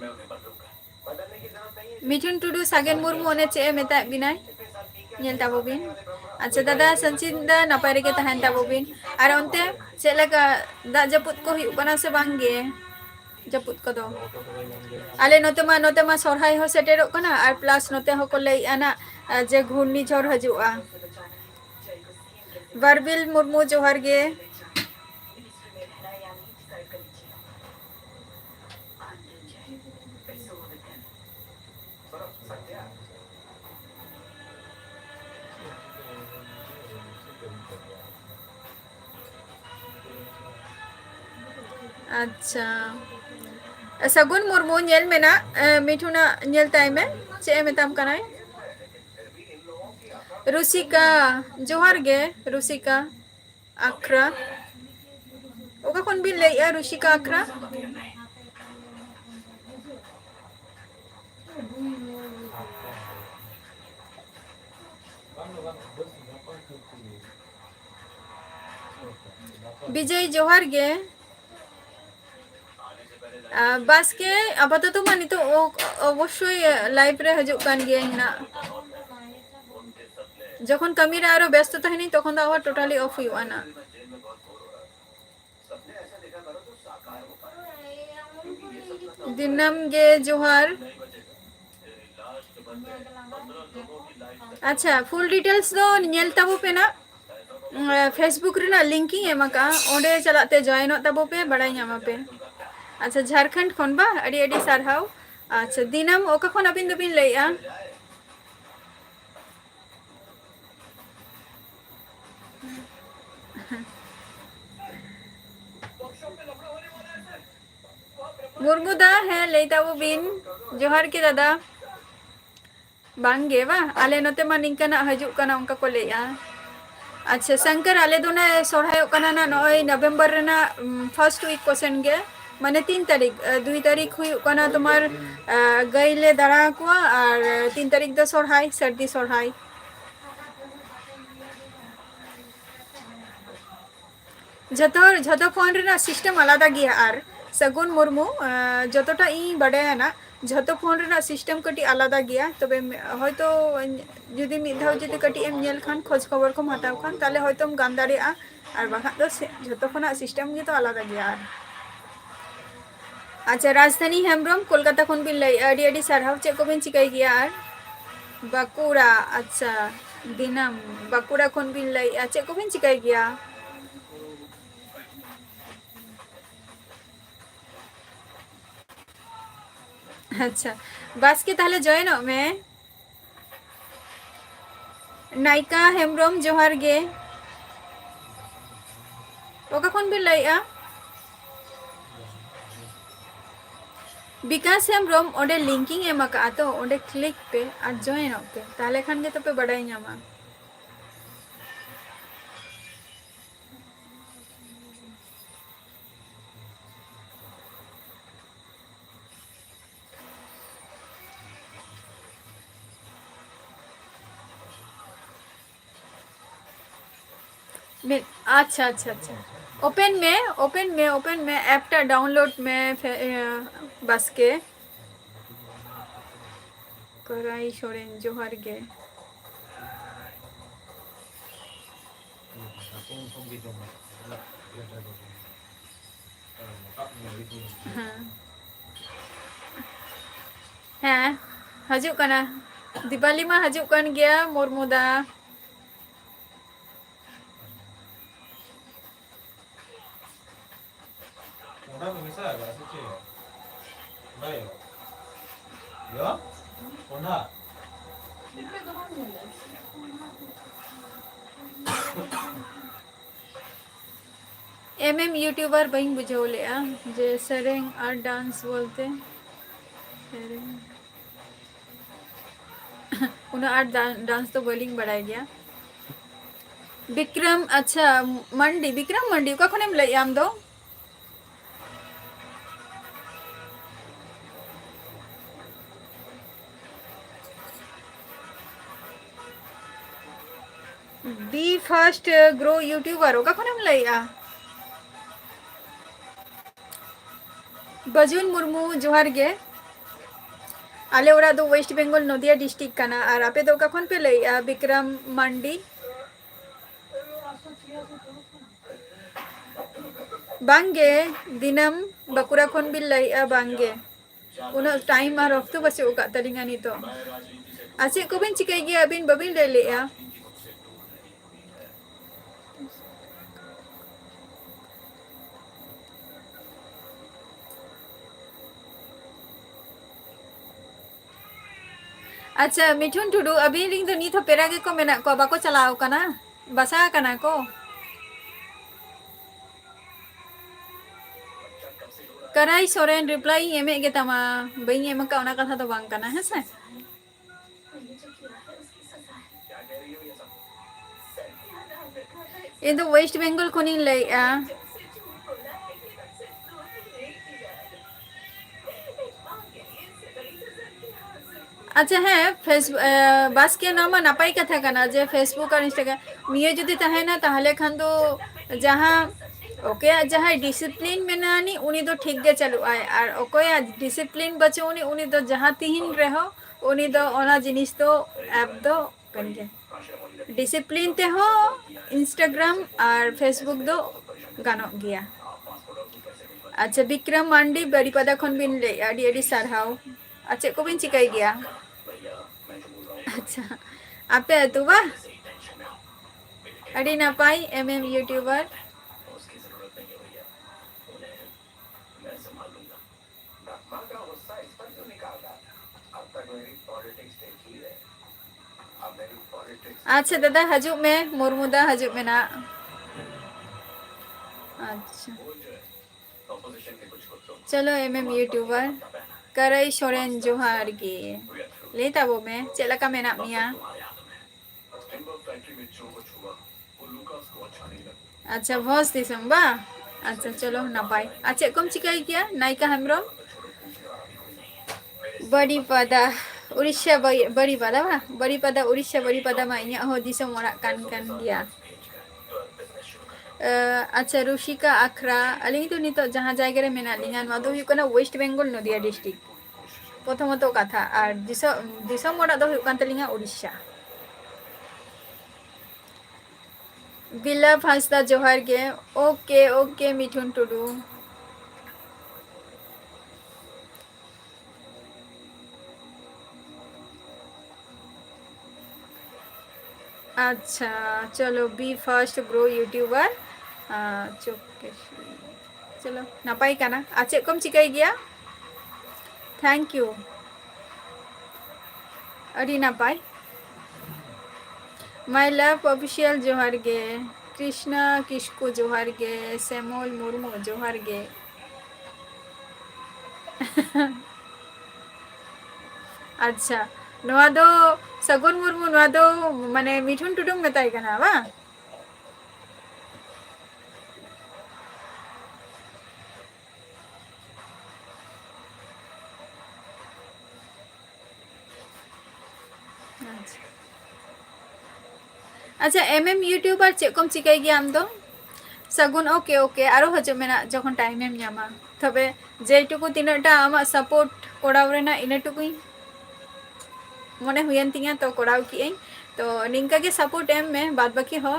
मैं उन्हें बदलूंगा। बदलने की जरूरत नहीं है। मिठुन टुडू सागेन मुर्मू ने चे मेता बिनाय ñel tabo bin acha dada sanjin da napai rege tahan tabo bin ar onte chelaka da japut ko hu kana se bange japut ko do ale note ma sorhai ho seterok kana ar plus note ho ko lei ana je ghurni jhor hajua barbil murmu johar ge अच्छा सगुन Murmu ñel mena मिठुना ñel time में चे मेताम कनाय रुसिका जोहार गे रुसिका आखरा ओका कोन बिन लई रुसिका आखरा विजय जोहार गे बस के आपातत मा नितो अवश्य लाइव रे हजू कान गे ना जखन कमी रे आरो व्यस्त तहनी तखन दा आवर टोटली ऑफ हुआ ना दिनम गे जोहार अच्छा फुल डिटेल्स दो नेल ताबो पे ना फेसबुक रे ना लिंकिंग एमाका ओंडे चलाते जॉइन ताबो पे बड़ाई नामा पे अच्छा झारखंड खन बा अड़ी अड़ी सारहाव अच्छा दिनम ओका खन अबिन दबिन लइया मुर्मुदा है लेता वो बिन जोहार के दादा बांगे बा आले नोते मा निंकना हजू कना उनका को लेया अच्छा शंकर आले दोना सोढ़ायो कना ना नय नवंबर रेना फर्स्ट वीक क्वेश्चन गे माने 3 तारीख 2 तारीख हुई कना तुम्हार गईले दाड़ा को और 3 तारीख दो सोढ़ाई सर्दी सोढ़ाई झतो फोन रेना सिस्टम आलादा गया और सगुन मुर्मू जतटा इ बड़े ना झतो फोन रेना सिस्टम कटी आलादा गया तबे हयतो जुदी मिद धाव जुदी कटी एम नेल खान खोज खबर को हटाव खान ताले हयतो गान दाड़िया और बाखा तो झतो खना सिस्टम गे तो आलादा गया अच्छा राजधानी हेम्ब्रम कोलकाता खन बिन लई अड़ी अड़ी सारहाव चे को बिन चिकाई गया और बाकुड़ा अच्छा दिनम बाकुड़ा खन बिन लई चे को बिन चिकाई गया अच्छा बस के ताहले जॉइन में नायिका हेम्ब्रम जोहार गे ओका खन बिन लइया विकास हेम्ब्रम ओंडे लिंकिंग एमाका तो ओंडे क्लिक पे और जॉइन पे ताहले खान गे तो पे बड़ाई नामा अच्छा अच्छा अच्छा ओपन में ऐपटा डाउनलोड में बस के कराई सोरेन जोहार गे हाँ हजू कना दिवाली मा हजू कन गया मुर्मुदा Đây. Yo. Konda. यूट्यूबर बहन बुझो ले जे सरेंग और डांस बोलते उन्हें आर्ट डांस तो बोलिंग बढ़ाई गया विक्रम अच्छा मंडी विक्रम मंडी का खोने मिला याम दो बी फर्स्ट ग्रो यूट्यूबर का खोने मिला या बजुन मुर्मू जोहार गे आले ओरा दो वेस्ट बेंगल नदिया डिस्ट्रिक्ट काना और आपे दो का खोन पे लइया विक्रम मंडी बांगे दिनम बकुरा खोन बिल लइया बांगे उन टाइम और ऑफ तो बस ओका तलिंगा नी तो आसे को बिन चिकाई गया बिन बबिन ले लिया अच्छा मिठुन टुडू अभी रिंग तो नी तो पेरा के को मेना को बाको चलाओ कना बसा कना को कराई सोरेन रिप्लाई एमे गे तमा बई एम का ओना कथा तो बांग कना है से ये तो वेस्ट बंगाल को नहीं ले अच्छा है फेसबुक बस के नाम नपाई कथा कना जे फेसबुक और इंस्टाग्राम निये जुदी तहेना ताहले खान दो जहाँ ओके जहाँ डिसिप्लिन मेनानी उनी तो ठीक गे चलु आय और ओके डिसिप्लिन बचो उनी तो जहाँ तिहिन रहो उनी तो ओना जिनिस तो ऐप दो कनगे डिसिप्लिन ते हो इंस्टाग्राम और फेसबुक दो गानो गया अच्छा विक्रम मांडी बड़ीपदा खन बिन ले आडी आडी सारहाव अच्छा को बिन चिकाई गया अच्छा आपे तू बा अड़ी ना पाई यूट्यूबर अच्छा दादा हजू में मुर्मुदा हजू में ना अच्छा चलो यूट्यूबर करई सोरेन जोहार गे लेता वो में चला का मेना मिया अच्छा भोज दिसम बा अच्छा चलो ना पाई अच्छा कम चिकाई किया नायिका हेम्ब्रम बड़ी पदा उड़ीसा बड़ी पदा बा बड़ी पदा उड़ीसा बड़ी पदा मा इया हो दिसम ओरा कान गया अच्छा रुशिका आखरा अलिंग तो नितो जहाँ जायगा रे मेना लिंगा नवा दो हुयु कना वेस्ट बेंगल नदिया डिस्ट्रिक्ट प्रथमतो कथा और दिसम ओरा दो हुयु कान तलिंगा उड़ीसा बिला फास्ता जोहार गे ओके ओके मिठुन टुडू अच्छा चलो बी फर्स्ट ग्रो यूट्यूबर चलो नपाई काना अच्छा कम चिकाई गया थैंक यू अड़ी नपाई माय लव ऑफिशियल जोहार गे कृष्णा किस्कू जोहार गे सेमोल मुर्मू जोहार गे अच्छा नवा दो सगुन मुर्मू नवा दो माने मिठुन टुडू मेताई कना बा अच्छा यूट्यूबर चे कम चिकाई गया आम दो सगुन ओके ओके आरो हजो मेना जखन टाइम एम ᱧᱟᱢᱟ तबे जेटुकु तिनाटा आमा सपोर्ट कोड़ाव रेना इनाटुकुई मने हुयन तिंगा तो कोड़ाव की तो निंका के सपोर्ट एम में बाद बाकी हो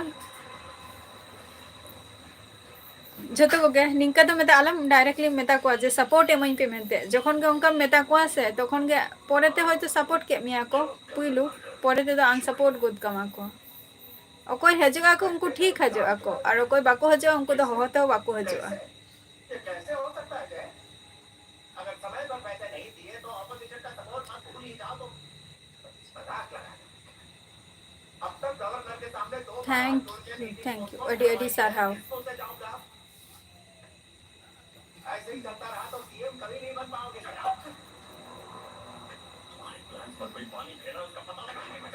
जतो को गे निंका तो मेता आलम डायरेक्टली मेता को जे सपोर्ट एमई पे मेनते जखन गे उनका मेता को से तखन गे परेते होयतो सपोर्ट के मिया को पुइलु परेते तो अन सपोर्ट गुद कमा को अकोय हजुआ को उनको ठीक हजुआ को और अकोय बाको हजुआ उनको तो होते हो बाको हजुआ थैंक यू अडी अडी सारहाव ऐसे ही चलता रहा तो सीएम कभी नहीं बन पाओगे तुम्हारे प्लान पर कोई पानी फेरा उसका पता लगाने में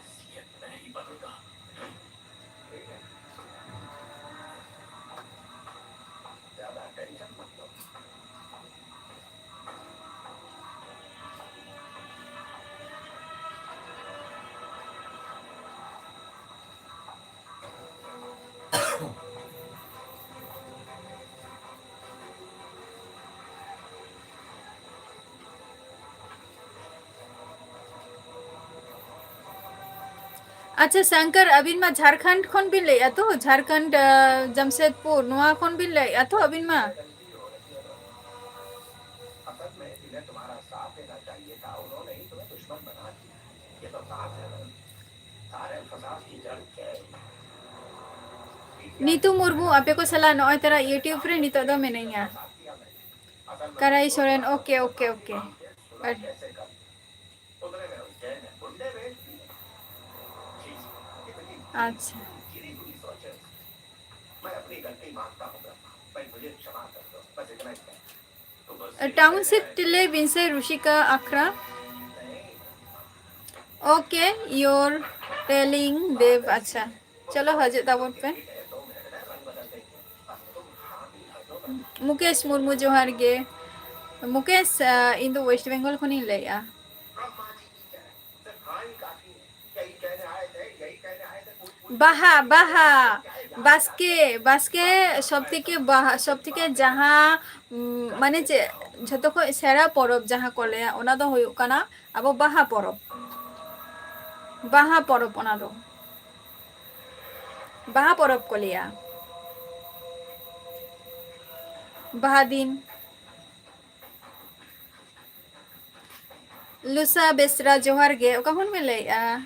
सीएम मैं ही बनूंगा ज्यादा टेंशन मत लो अच्छा शंकर अबिन मा झारखंड खन बिन ले तो झारखंड जमशेदपुर नुआ खन बिन ले तो अबिन मा असल में इन्हें तुम्हारा साथ देना चाहिए था उन्होंने ही तुम्हें दुश्मन बना दिया ये तो साथ है सारे फसाद की जड़ क्या है नीतू मुर्मू आपे को सला नॉय तेरा यूट्यूब रे नितो दो में नहीं है कराई सोरेन ओके ओके ओके कैसे कर उतरे गए उज्जैन में गुंडे भेज दिए अच्छा गिरी हुई सोचे मैं अपनी गलती मानता हूँ ब्रह्मा भाई मुझे क्षमा कर दो बस इतना ही तो बस टाउनशिप टिले बिनसे ऋषिका आखरा ओके योर टेलिंग देव अच्छा चलो हजे ताबोट पे मुकेश मुर्मू जोहार गे मुकेश इन दो वेस्ट बंगाल खनी लेया ब्रह्मा जी की जय सिर्फ हाँ ही काफी है यही कहने आए थे बाहा बाहा बास्के बास्के सबथेके जहाँ माने चे झतो को सेरा परब जहाँ को लेया ओना दो हुयुग कना आबो बाहा परब ओना दो बाहा परब को लिया बाहा दिन लुसा बेसरा जोहार गे ओका हुन में लेया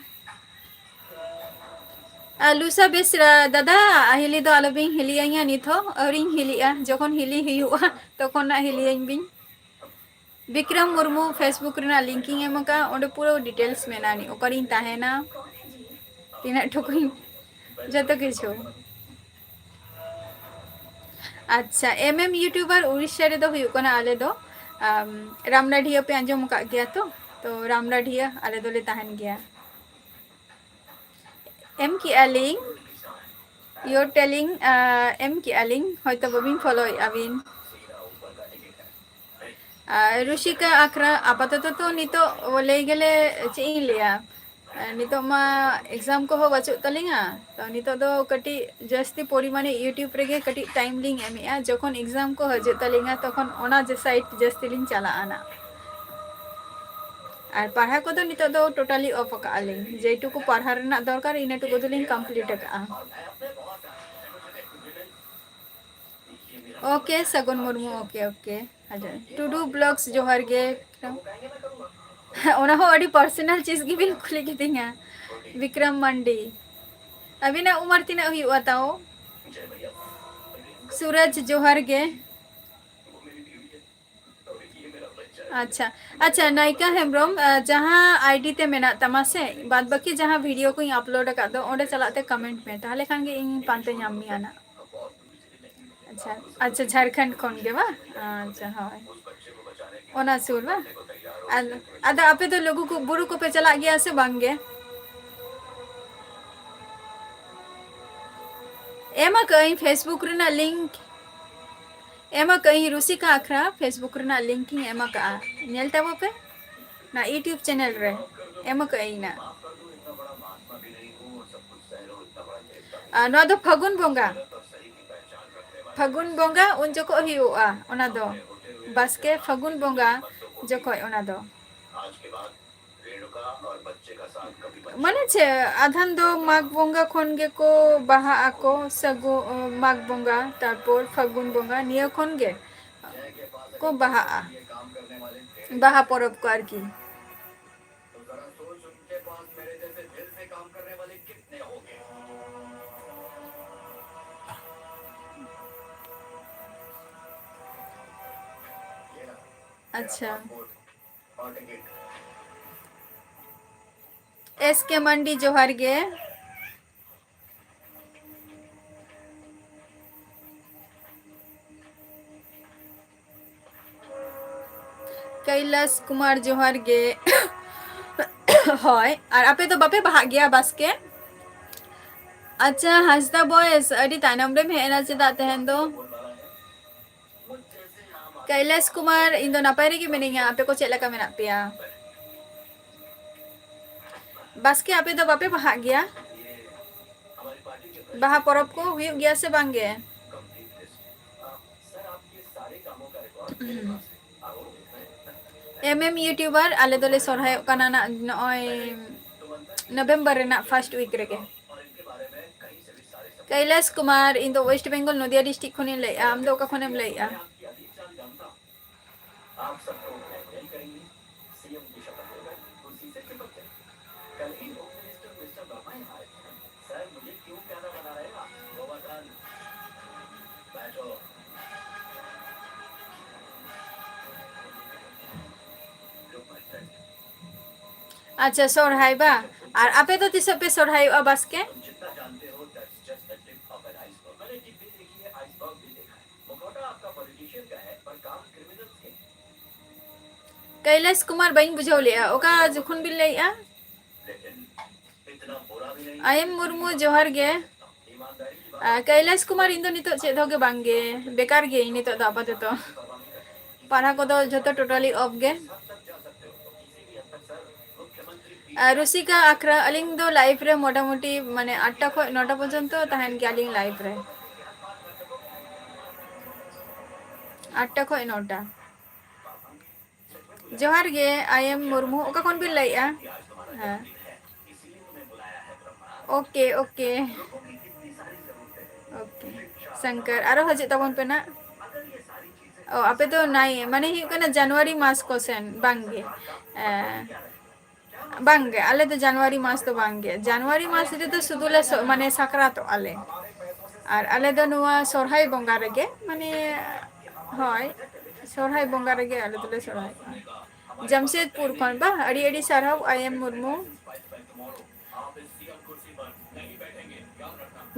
लुसा बेसरा दादा हिली दो आलोबिं हिलिया निथो अरिंग हिलिया जखन हिली हुयुआ तखन ना हिलिया बिन विक्रम मुर्मू फेसबुक रेना लिंकिंग एमका ओंडे पूरा डिटेल्स मेनानी ओकरिन ताहेना तिना ठुकुइन जतो किछु अच्छा एमएम यूट्यूबर उड़ीसा रे दो हुयुकना आले दो रामलाढिया पे आंजम का गया तो रामलाढिया आले दोले ताहन गया एम की अलिंग योर टेलिंग एम की अलिंग होयतो बबिन फॉलो अबिन ऋषिका आखरा आपातत तो नितो ले गेले चे लिया नितो मा एग्जाम को हो बचु तलिंगा तो नितो दो कटी जस्ती परिमाणे यूट्यूब रेगे कटी टाइम लिंग एमिया जखन एग्जाम को हजे तलिंगा तखन ओना जे साइट जस्ती लिंग चला आना और पढ़ा को तो नितो दो टोटली ऑफ का लिंग जेटुकु पढ़ा रना दरकार इनेटुकु दो लिंग कंप्लीट का ओके सगुन मुर्मू ओके ओके हजुर टुडू ब्लॉग्स जोहार गे ओना हो अडी पर्सनल चीज की बिन खुली की तिंगा विक्रम मंडी अभी ना उमर तिना हुआ ताओ सूरज जोहार गे अच्छा अच्छा नायिका हेम्ब्रम जहाँ आईडी ते मेना तमा से बाद बाकी जहाँ वीडियो को अपलोड का दो ओंडे चलाते कमेंट में ताहले खान गे इन पांते नामी आना अच्छा अच्छा झारखंड खन गे बा अच्छा हाय ओना सुर बा आदा आपे तो लोगों को बुरु को पे चला गया से बांगे एमा कहीं फेसबुक रेना लिंक एमा कहीं रुसिका आखरा फेसबुक रेना लिंकिंग एमा का नेलता वो पे ना यूट्यूब चैनल रे एमा कहीं ना नो दो फगुन बोंगा उन जको हिउआ ओना दो बास्के फगुन बोंगा जको ओना दो माने छे आधान दो माघ बोंगा खन गे को बाहा आको सगु माघ बोंगा तारपर फगुन बोंगा निया खन गे को बाहा परब को आर की अच्छा पासपोर्ट और टिकट। SK मंडी जोहार गे कैलाश कुमार जोहार गे হয় আর আপে তো বাপে বাহাগ গিয়া বাসকে আচ্ছা হাসদা বয়েস আডি তাইনাম রে হেনা চেদা তেহেন দো कैलाश कुमार इन दो नापाय रे मिनिंगा आपे को चेला का मेना पिया बास्के आपे दो बापे बाहाग गया हमारी पार्टी के बाहा परब को हुई गया से बांगे कंप्लीट लिस्ट। सर आपके सारे कामों का रिकॉर्ड मेरे पास है। आप वो देख रहे हैं? MM यूट्यूबर आले दोले सोरहाय काना ना नय नवंबर रे ना फर्स्ट वीक रे और इनके बारे में कहीं से भी सारे सब कैलाश कुमार इन दो वेस्ट बंगाल नदिया डिस्ट्रिक्ट खने ले आम दो का खने ले आ आपकी अधिक साल जानता हूं। आप सबको ब्लैकमेल करेंगे, सीएम की शपथ लेकर कुर्सी से चिपक जाए। कल ही होम मिनिस्टर मिस्टर वर्मा यहाँ आए थे। सर मुझे क्यों प्यादा बना रहे हैं आप? गोवर्धन बैठो। Look, my friend, अच्छा सोरहाय बा और आपे तो तिस पे सोरहाय आ बास्के तुम जितना जानते हो that's just the tip of an iceberg। मैंने टिप भी देखी है, आइसबर्ग भी देखा है। मुखौटा आपका पॉलिटिशियन का है, पर काम क्रिमिनल्स के। कैलाश कुमार बइन बुझौले आ ओका जुखुन बिल ले आ लेकिन इतना बुरा भी नहीं। आयम मुर्मू जोहार गे ईमानदारी की बात कैलाश कुमार इन दो नितो चेद होगे बांगे बेकार गे नितो दा आपातत तो पारा को दो जतो टोटली ऑफ गे तक जा सकते हो। तो किसी भी हद तक सर मुख्यमंत्री रुसिका आखरा अलिंग दो लाइफ रे मोटामुटी माने 8टा खो 9टा पर्यंत तहन के अलिंग लाइफ रे 8टा खो 9टा जोहार गे आयम मुर्मू ओका कोन बिल ले आ हां ओके ओके ओके शंकर आरो हजे तबन पे ना ओ आपे तो नाई माने ही कना जनवरी मास को सेन बांगे बांगे आले तो जनवरी मास तो बांगे जनवरी मास रे तो सुदुले माने साकरात आले और आले दो नुआ सोरहाय बंगा रेगे माने होय सोरहाय बंगा रेगे आले दोले सोरहाय जमशेदपुर खन बा अड़ी अड़ी सरहाव आयम मुर्मू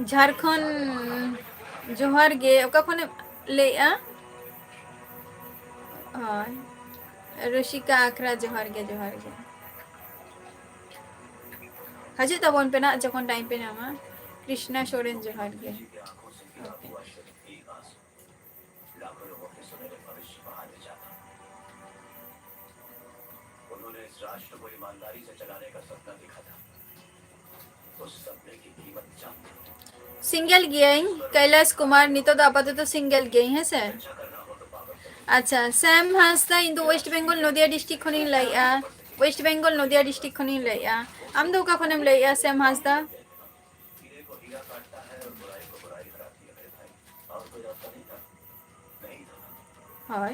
झारखंड जोहार गे ओका खने ले आ हाय ऋषिका आखरा जोहार गे हजे तबन पे ना जखन टाइम पे नामा कृष्णा सोरेन जोहार गे की आंखों से गिरा हुआ शरीर एक आंसू लाखों लोगों के सुनहरे भविष्य बहा ले जाता। उन्होंने इस राष्ट्र को ईमानदारी से चलाने का सपना देखा था। उस सपने की कीमत जानते हो। सिंगल गेई कैलाश कुमार नितो दा आपातत तो सिंगल गेई है सर अच्छा करना हो तो पागल कर। अच्छा सैम हासदा इन दो वेस्ट बंगाल नदिया डिस्ट्रिक्ट खनि लइआ वेस्ट बंगाल नदिया डिस्ट्रिक्ट खनि लइआ आम दो का खनेम लइआ सैम हासदा हीरे को हीरा काटता है और बुराई को बुराई हराती है मेरे भाई। और कोई रास्ता नहीं था। नहीं था। हाय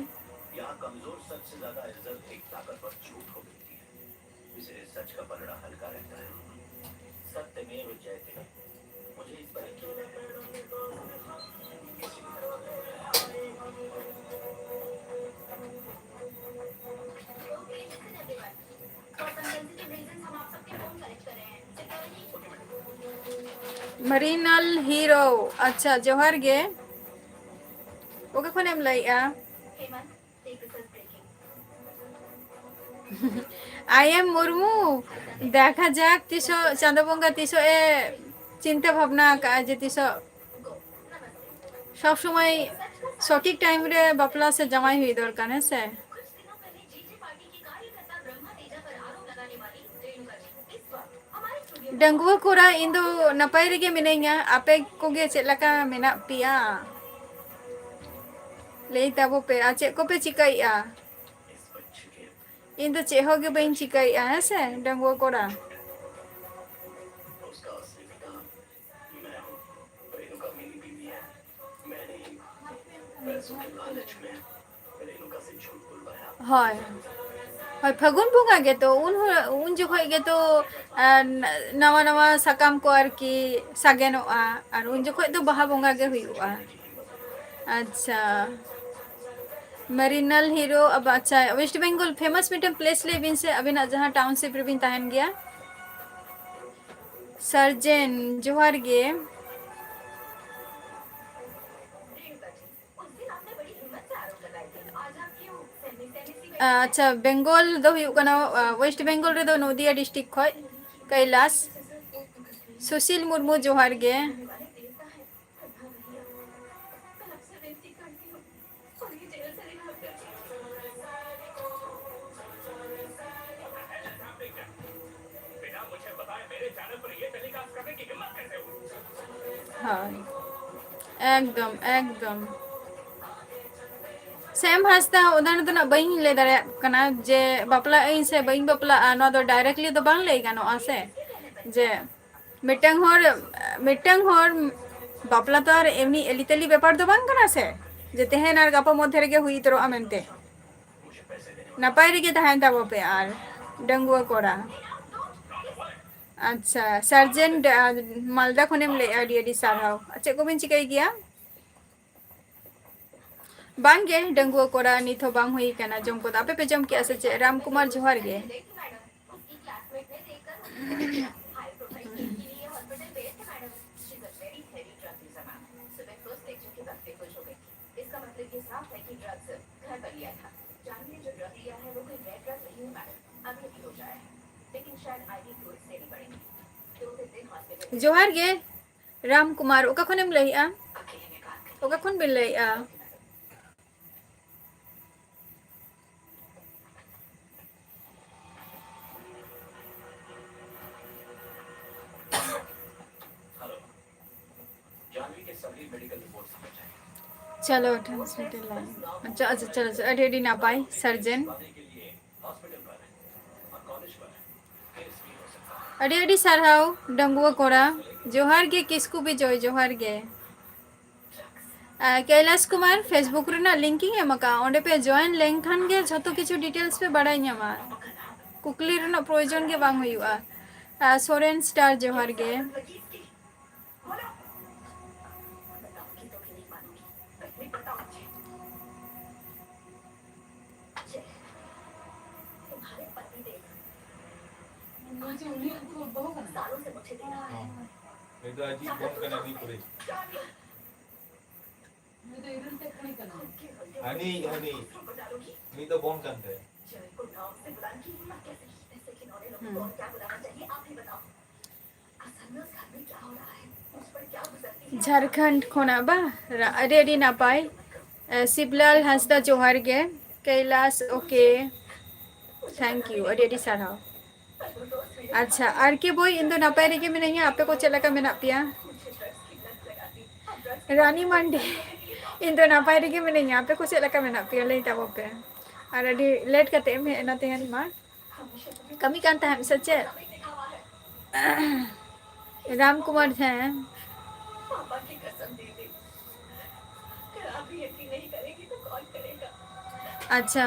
यहाँ कमजोर सच से ज्यादा इज्जत एक ताकतवर झूठ को मिलती है। इसलिए सच का पलड़ा हल्का रहता है। सत्यमेव जयते। मुझे इस पर यकीन है। किसी भी तरह मरीनल हीरो अच्छा जोहार गे ओके खनेम लइआ आयम मुर्मू देखा जाक तिसो चांदो बंगा तिसो ए चिंता भावना का जे तिसो सब समय सठिक टाइम रे बापला से जमाई हुई दरकार है से डंगुआ कोरा इन दो नपाय रेगे मिनेगा आपे कोगे चेलका मेना पिया ले ताबो पे आचे को पे चिकाइया इस बच्चे के इन दो चेहोगे बइन चिकाइया है से डंगुआ कोरा उसका असली पिता मैं हूँ। रेणुका मेरी बीवी है। मैंने ही पैसों के लालच में रेणुका से झूठ बुलवाया। হয় হয় ফাগুন বঙ্গা গে তো উন জখয় গে তো नवा नवा साकाम को আর কি সাগেনোआ আর উন জখয় তো বাহা বঙ্গা গে হুইউआ अच्छा मरीनल हीरो अब अच्छा वेस्ट बेंगल फेमस मिटन प्लेस ले बिन से अबिना जहां टाउनशिप रे बिन तहन गया सर्जन जोहार गे अच्छा बेंगल दो हुई कना वेस्ट बेंगल रे दो नदिया डिस्ट्रिक्ट खय कैलाश सुशील मुर्मू जोहार गे बिना मुझे बताए मेरे चैनल पर ये टेलीकास्ट करने की हिम्मत कैसे हुई? हाँ एकदम एकदम सेम हंसता उदाहरण तो ना बही ले दारे कना जे बापला इन से बही बापला नो दो डायरेक्टली तो बांग ले गानो से जे मिटंग हर बापला तो और एमनी एलितली व्यापार तो बांग कना से जे तेहन आर गापा मध्य रे हुई तरो आमेनते नपाय रे तहन ताबो पे आर डंगुआ कोरा अच्छा सर्जेंट मालदा खनेम ले आडी आडी साराव अच्छा को बिन चिकाई गया बांगे डंगुआ कोरा निथो बांग हुई कना जम को आपे पे जम के से राम कुमार जोहार गे जोहार गे राम कुमार ओका खनेम लइआ ओका खन बिन लइआ जानवी के सभी मेडिकल रिपोर्ट समझ आए चलो ट्रांसमिटर लाइन अच्छा अच्छा चलो अरे अरे ना पाई सर्जन के लिए हॉस्पिटल पर और कॉलेज पर केस भी हो सकता है अरे अरे सारहाव डंगुआ कोरा जोहार गे किसको भी जोय जोहार गे कैलाश कुमार फेसबुक रेना लिंकिंग एमका ओंडे पे जॉइन लेंखान गे झतो किछु डिटेल्स पे बड़ाई ᱧᱟᱢᱟ कुकली रेना प्रयोजन गे बांग हुयुआ सोरेन स्टार जोहार गे ये तो अजीब फोन करना नहीं पड़े हनी हनी नहीं तो फोन करते हैं झारखंड खोना बा अरे अरे ना पाई शिवलाल हंसदा जोहार गे कैलाश ओके थैंक यू अरे अरे सारा अच्छा आर के बोई इन दो नपाय रे नहीं है आपे को चला का मेना पिया रानी मंडी इन दो नपाय रे नहीं है आपे को चला का मेना पिया ले ताबो पे और अडी लेट करते में एना तेहन मा कमी कांता है सच्चे राम कुमार हैं अच्छा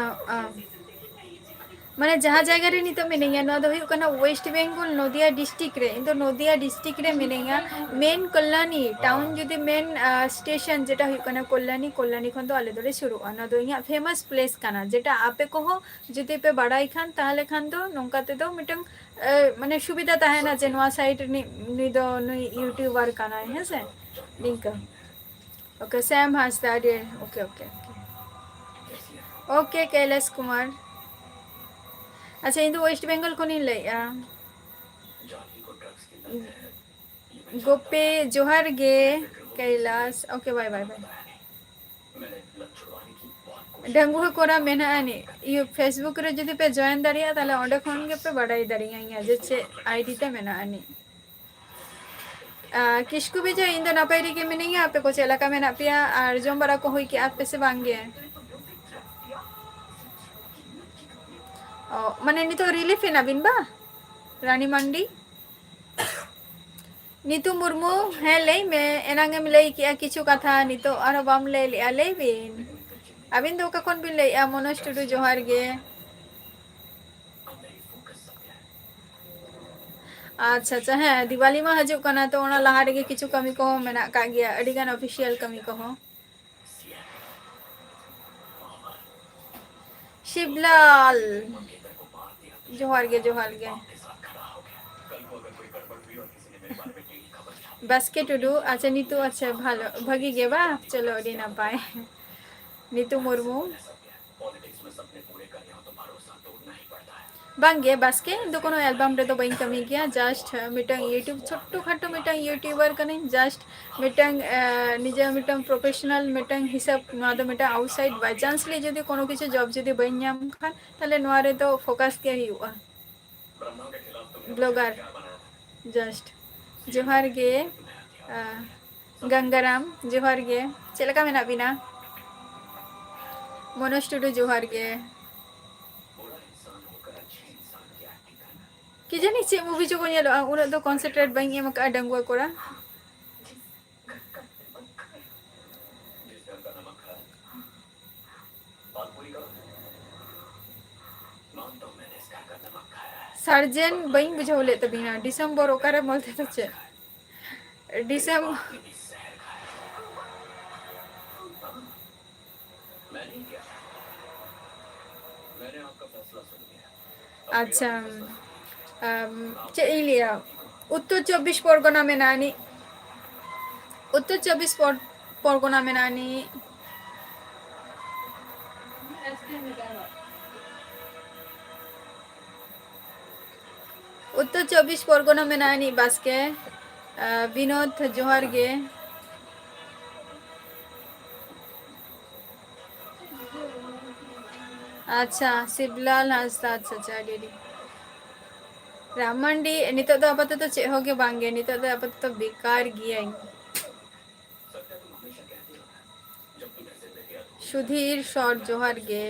माने जहाँ जगह रे नितो मिनेगा नो दो हुई कना वेस्ट बेंगल नदिया डिस्ट्रिक्ट रे इन नदिया डिस्ट्रिक्ट रे मिनेगा मेन कल्याणी टाउन जुदी मेन स्टेशन जेटा हुई कना कल्याणी कल्याणी खन तो आले दोले शुरू अना दो इया फेमस प्लेस कना जेटा आपे को हो जुदी पे बड़ाई खान ताहले खान दो नोंका ते दो मिटंग माने सुविधा ताहेना जे नोआ साइट नि दो नुई यूट्यूबर कना है से लिंक ओके सैम हंसदा दे okay okay okay Kailash Kumar अच्छा इन वेस्ट बेंगल को नहीं ले जानवी को ड्रग्स की लत है गोपे जोहार गे Kailash okay bye bye bye मैंने लत छुड़वाने की बहुत कोशिश डंगुआ कोरा मेना आनी यू फेसबुक रे जदी पे जॉइन दारिया ताले ओंडे खन गे पे बड़ाई दारिया या जे आईडी ते मेना आनी किसको भी जो इन दो नपाय रे के मिनेंगे आपे को चला का मेना पिया और जोम बड़ा को हुई कि आप पे से बांगे माने नितो रिलीफ है ना बिनबा रानी मंडी नीतू मुर्मू है ले मैं एनांगे में ले किया किछु कथा नितो आरो बाम ले लिया ले बिन अबिन दो का कोन बिन ले मनोज टुडू जोहार गे अच्छा अच्छा है दिवाली में हजू कना तो ओना लहा रे किछु कमी को मेना का गया अडिगान ऑफिशियल कमी को शिवलाल मंगेतर को मार दिया तो जोहार गे के साथ खड़ा हो गया। कल को अगर कोई गड़बड़ हुई और किसी ने मेरे बारे में टेढ़ी खबर छापी बास्के टुडू अच्छा नीतू अच्छा भालो भगी गे बा चलो अड़ी ना पाए नीतू मुर्मू पॉलिटिक्स में सपने पूरे करने हो तो भरोसा तोड़ना ही पड़ता है। बांगे बास्के दो कोनो एल्बम रे तो बइन कमी गया जस्ट मिटंग यूट्यूब छोटू खाटू मिटंग यूट्यूबर कने जस्ट मिटंग निजे मिटंग प्रोफेशनल मिटंग हिसाब नवा दो मिटंग आउटसाइड बाय चांस ले जदी कोनो किछु जॉब जदी बइन नाम खान ताले नवा रे तो फोकस के हुआ ब्रह्मा के खिलाफ तुमने ब्लॉगर क्या बनाया था? जस्ट जोहार गे गंगाराम जोहार गे चलका मेना बिना मनोज टुडू जोहार गे बुरा इंसान होकर अच्छे इंसान की एक्टिंग करना। कि जानी चे मूवी जो को नेलो उना दो कॉन्सेंट्रेट बइन एम का डंगवा कोरा जिस घर का नमक खाया बात पूरी करो। मानता हूं मैंने इस घर का नमक खाया है। सर्जन बइन बुझौले त बिना दिसंबर ओकरे बोलते तो चे दिसंबर आपने भी जहर खाया। हाँ, मैं नहीं किया। मैंने आपका फैसला सुन लिया। अच्छा चे इलिया उत्तर 24 परगना में नानी उत्तर 24 परगना में नानी उत्तर 24 परगना में नानी बास्के विनोद जोहार गे अच्छा शिवलाल हांसदा अच्छा अच्छा दीदी रामंडी नितो तो आपातत तो चे होगे बांगे नितो तो आपातत तो बेकार गिया सत्या तुम हमेशा कहती हो ना, जब तुम्हें जिंदगी अधूरी सुधीर शॉर्ट जोहार गे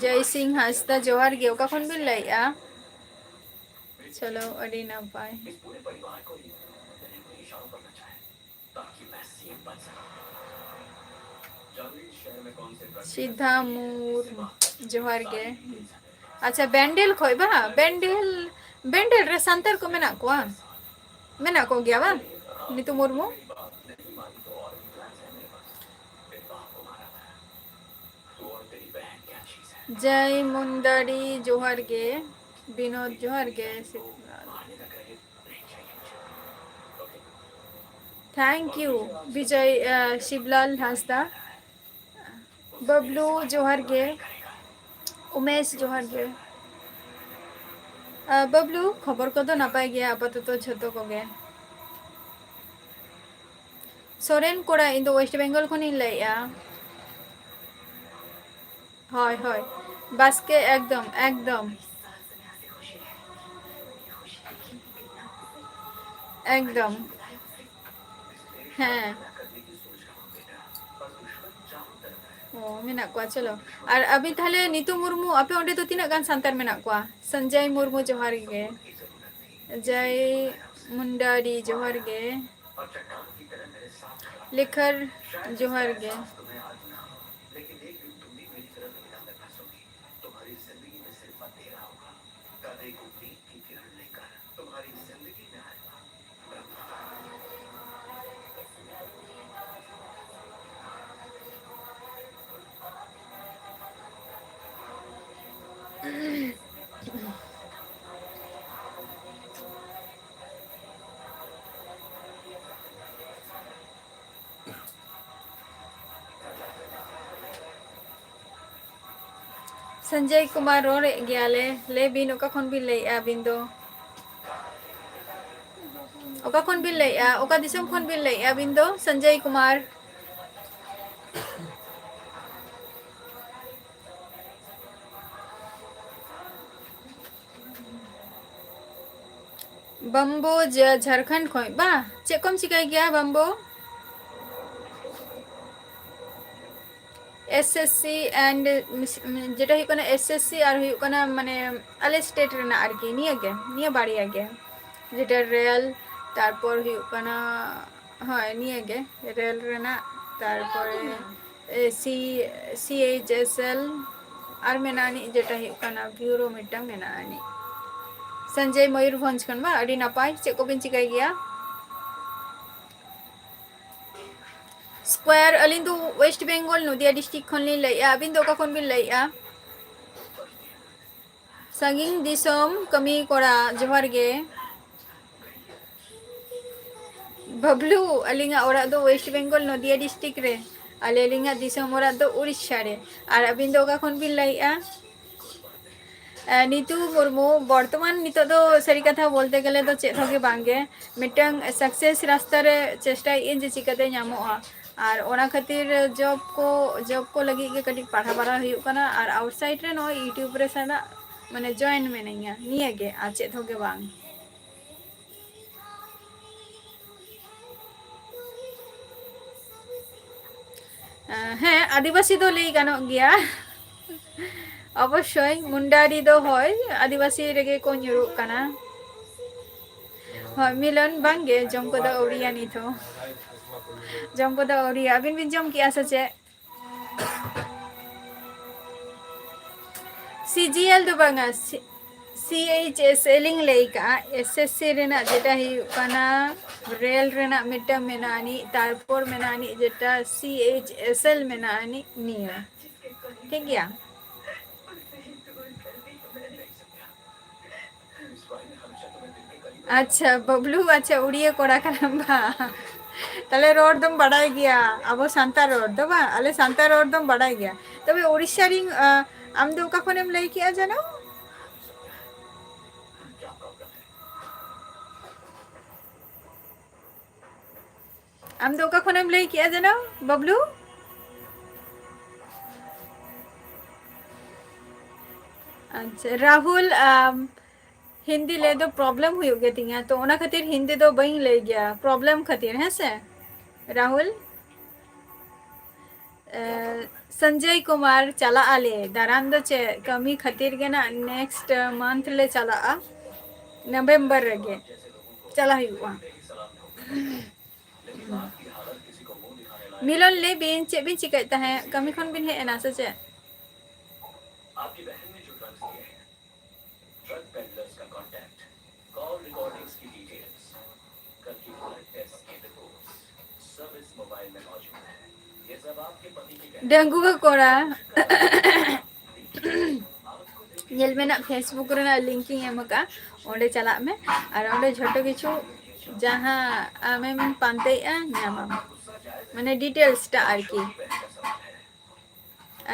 जय सिंह हांसदा जोहार गे ओका कौन बिल लइया चलो अड़ी ना पाए इस पूरे परिवार को ही मैंने कोई इशारा करना चाहे ताकि मैं सीएम बन सकूं। जानवी शहर में कौन से सीधा मूर जोहार गे अच्छा बैंडल खोई बा बैंडल बैंडल रे संतर को मेना को गया बा नीतू मुर्मू बात नहीं मानी तो और भी प्लान है मेरे पास। तेरे बाप को मारा था तू और तेरी बहन क्या चीज है। जय मुंदड़ी जोहार गे विनोद जोहार गे मारने का क्रेडिट नहीं चाहिए मुझे। ओके थैंक यू विजय शिवलाल हांसदा बबलू जोहार गे उमेश जोहार गे बबलू खबर को तो नापाय गया आपातत झतो को गे सोरेन कोड़ा इन वेस्ट बेंगल को नहीं लैया হয় হয় বাসকে একদম একদম একদম হ্যাঁ ओ मेना को चलो और अभी थाले नीतू मुर्मू आपे ओंडे तो तीना गान संतार मेना को संजय मुर्मू जोहार गे जय मुंडारी जोहार गे लेखर जोहार गे लेकिन एक दिन तुम भी मेरी तरह संविधान में फंसोगी। तुम्हारी जिंदगी में सिर्फ अंधेरा होगा। कल एक उम्मीद की किरण लेकर तुम्हारी जिंदगी में आएगा ब्रह्मा। संजय कुमार रोड गयाले ले बिन ओका खन बिन ले बिन दो ओका खन बिन ले ओका दिसम खन बिन ले बिन दो संजय कुमार बम्बो झारखंड खोई बा चे कम चिकाई गया बम्बो एसएससी एंड जेटा हुई कना एसएससी और हुई कना माने आले स्टेट रेना आरकी निया गे निया बाड़ी आगे जेटा रेल तारपर हुई कना हां निया गे रेल रेना तारपर सीएचएसएल और मेनानी जेटा हुई कना ब्यूरो मिटंग मेनानी संजय मयूरभंज खन बा अड़ी नापाय चे को बिन चिकाई गया स्क्वायर अलिंग दो वेस्ट बेंगल नदिया डिस्ट्रिक्ट खन लिन लइया अबिन दो का खन बिन लइया संगिंग दिसम कमी कोड़ा जोहर गे बबलू अलिंगा ओरा दो वेस्ट बेंगल नदिया डिस्ट्रिक्ट रे आले अलिंगा दिसम ओरा दो उड़ीसा रे और अबिन दो का खन बिन लइया नीतू मुर्मू बर्तमान नितो दो सरी कथा बोलते गले दो चेत होगे बांगे मिटंग सक्सेस रास्ता रे चेष्टा इन जे चिकाते ᱧᱟᱢᱚᱜᱼᱟ और ओना खातिर जॉब को लगी के कटी पढ़ा बड़ा हुयुग कना और आउटसाइड रे नो यूट्यूब रे साना माने जॉइन मेनिया निया गे आ चेत होगे बांग ᱦᱮᱸ आदिवासी दो लई गानोग गया अवश्य मुंडारी दो होय आदिवासी रेगे को ᱧᱩᱨᱩᱜ ᱠᱟᱱᱟ ᱦᱚᱭ मिलन बांगे जम को दो ओरिया निथो जम को दो ओरिया अबिन बिन जम किया सचे सीजीएल दो बांगा सीएचएस एलिंग लेका एसएससी रेना जेटा हुयुग काना रेल रेना मिटा मेनानी तारपोर मेनानी जेटा सीएचएसएल मेनानी निया ठीक गया अच्छा बबलू अच्छा उड़िया कोड़ा करम्बा तले रोड दम बड़ाई गया अब सांता रोड दो बा अले सांता रोड दम बड़ाई गया तबे उड़ीसा रिंग आम दो का फोनेम लई किया जानो आम दो का फोनेम लई किया जानो बबलू अच्छा राहुल हिंदी ले दो प्रॉब्लम हुई गया तिंगा तो ओना खातिर हिंदी दो बई ले गया प्रॉब्लम खातिर है से राहुल संजय कुमार चला आले दारान दो चे कमी खातिर के ना नेक्स्ट मंथ ले चला नवंबर रगे चला हुआ मिलन ले बिन चे बिन चिकता है कमी खन बिन है ना से आपकी बहन ने जो ड्रग्स दिए हैं ड्रग पेडलर्स का कांटेक्ट कॉल रिकॉर्डिंग्स की डिटेल्स कल की ब्लड टेस्ट की रिपोर्ट्स सब इस मोबाइल में मौजूद है ये सब आपके पति की डेंगू का कोड़ा येल में ना फेसबुक रे ना लिंकिंग एम का ओंडे चला में और ओंडे झटो किछु जहां आमे मन पानते आ नामा माने डिटेल्स टा आर की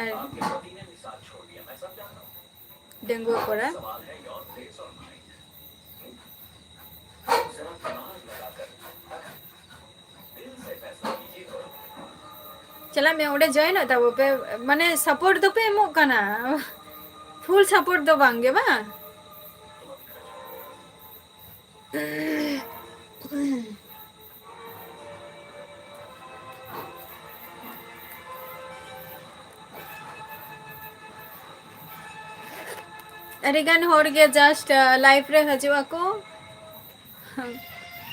और डेंगू कोड़ा चला मैं ओडे जॉइन होता वो पे माने सपोर्ट दो पे एमो कना फुल सपोर्ट दो बांगे बा अरे गान होर गया जस्ट लाइफ रे हजुआ को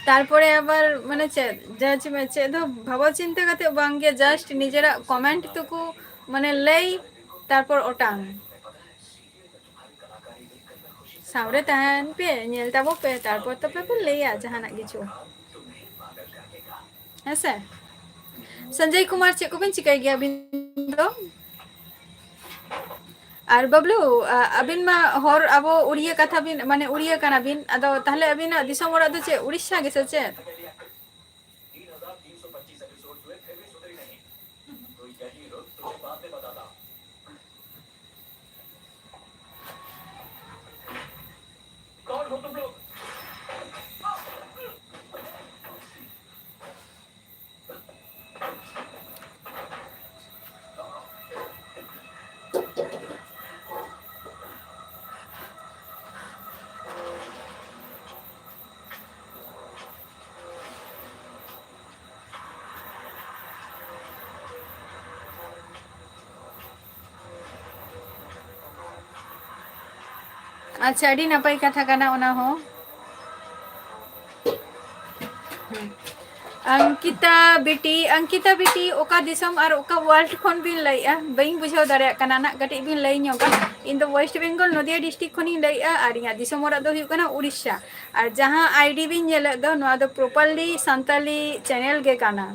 तारपरे आबार माने जज में चे दो भाव चिंता करते बांगे जस्ट निजेरा कमेंट तो को माने लई तारपर ओटांग सावरे तहन पे नेल ताबो पे तारपर तो पे लेया जहाना किछु ऐसे संजय कुमार चे को बिन चिकाई गया बिन दो और बबलू अबिन मा हर अब उड़िया कथा बिन माने उड़िया काना बिन अदो ताहले अबिन दिसम ओरा दो चे उड़ीसा गेसे चे 3325 एपिसोड हुए फिर भी सुधरी नहीं तो यही रुक तुझे बातें बताता कौन हो तुम लोग अच्छा अड़ी नपाई कथा काना ओना हो अंकिता बेटी ओका दिसम और ओका वर्ल्ड खन बिन लइया बई बुझाव दारे काना ना कटी बिन लई ᱧᱚᱜᱟ in the west Bengal Nadia district खनि लइया और या दिसम ओरा दो हुयुग कना उड़ीसा और जहां आईडी बिन नेल दो नोआ दो प्रॉपर्ली संताली चैनल गे काना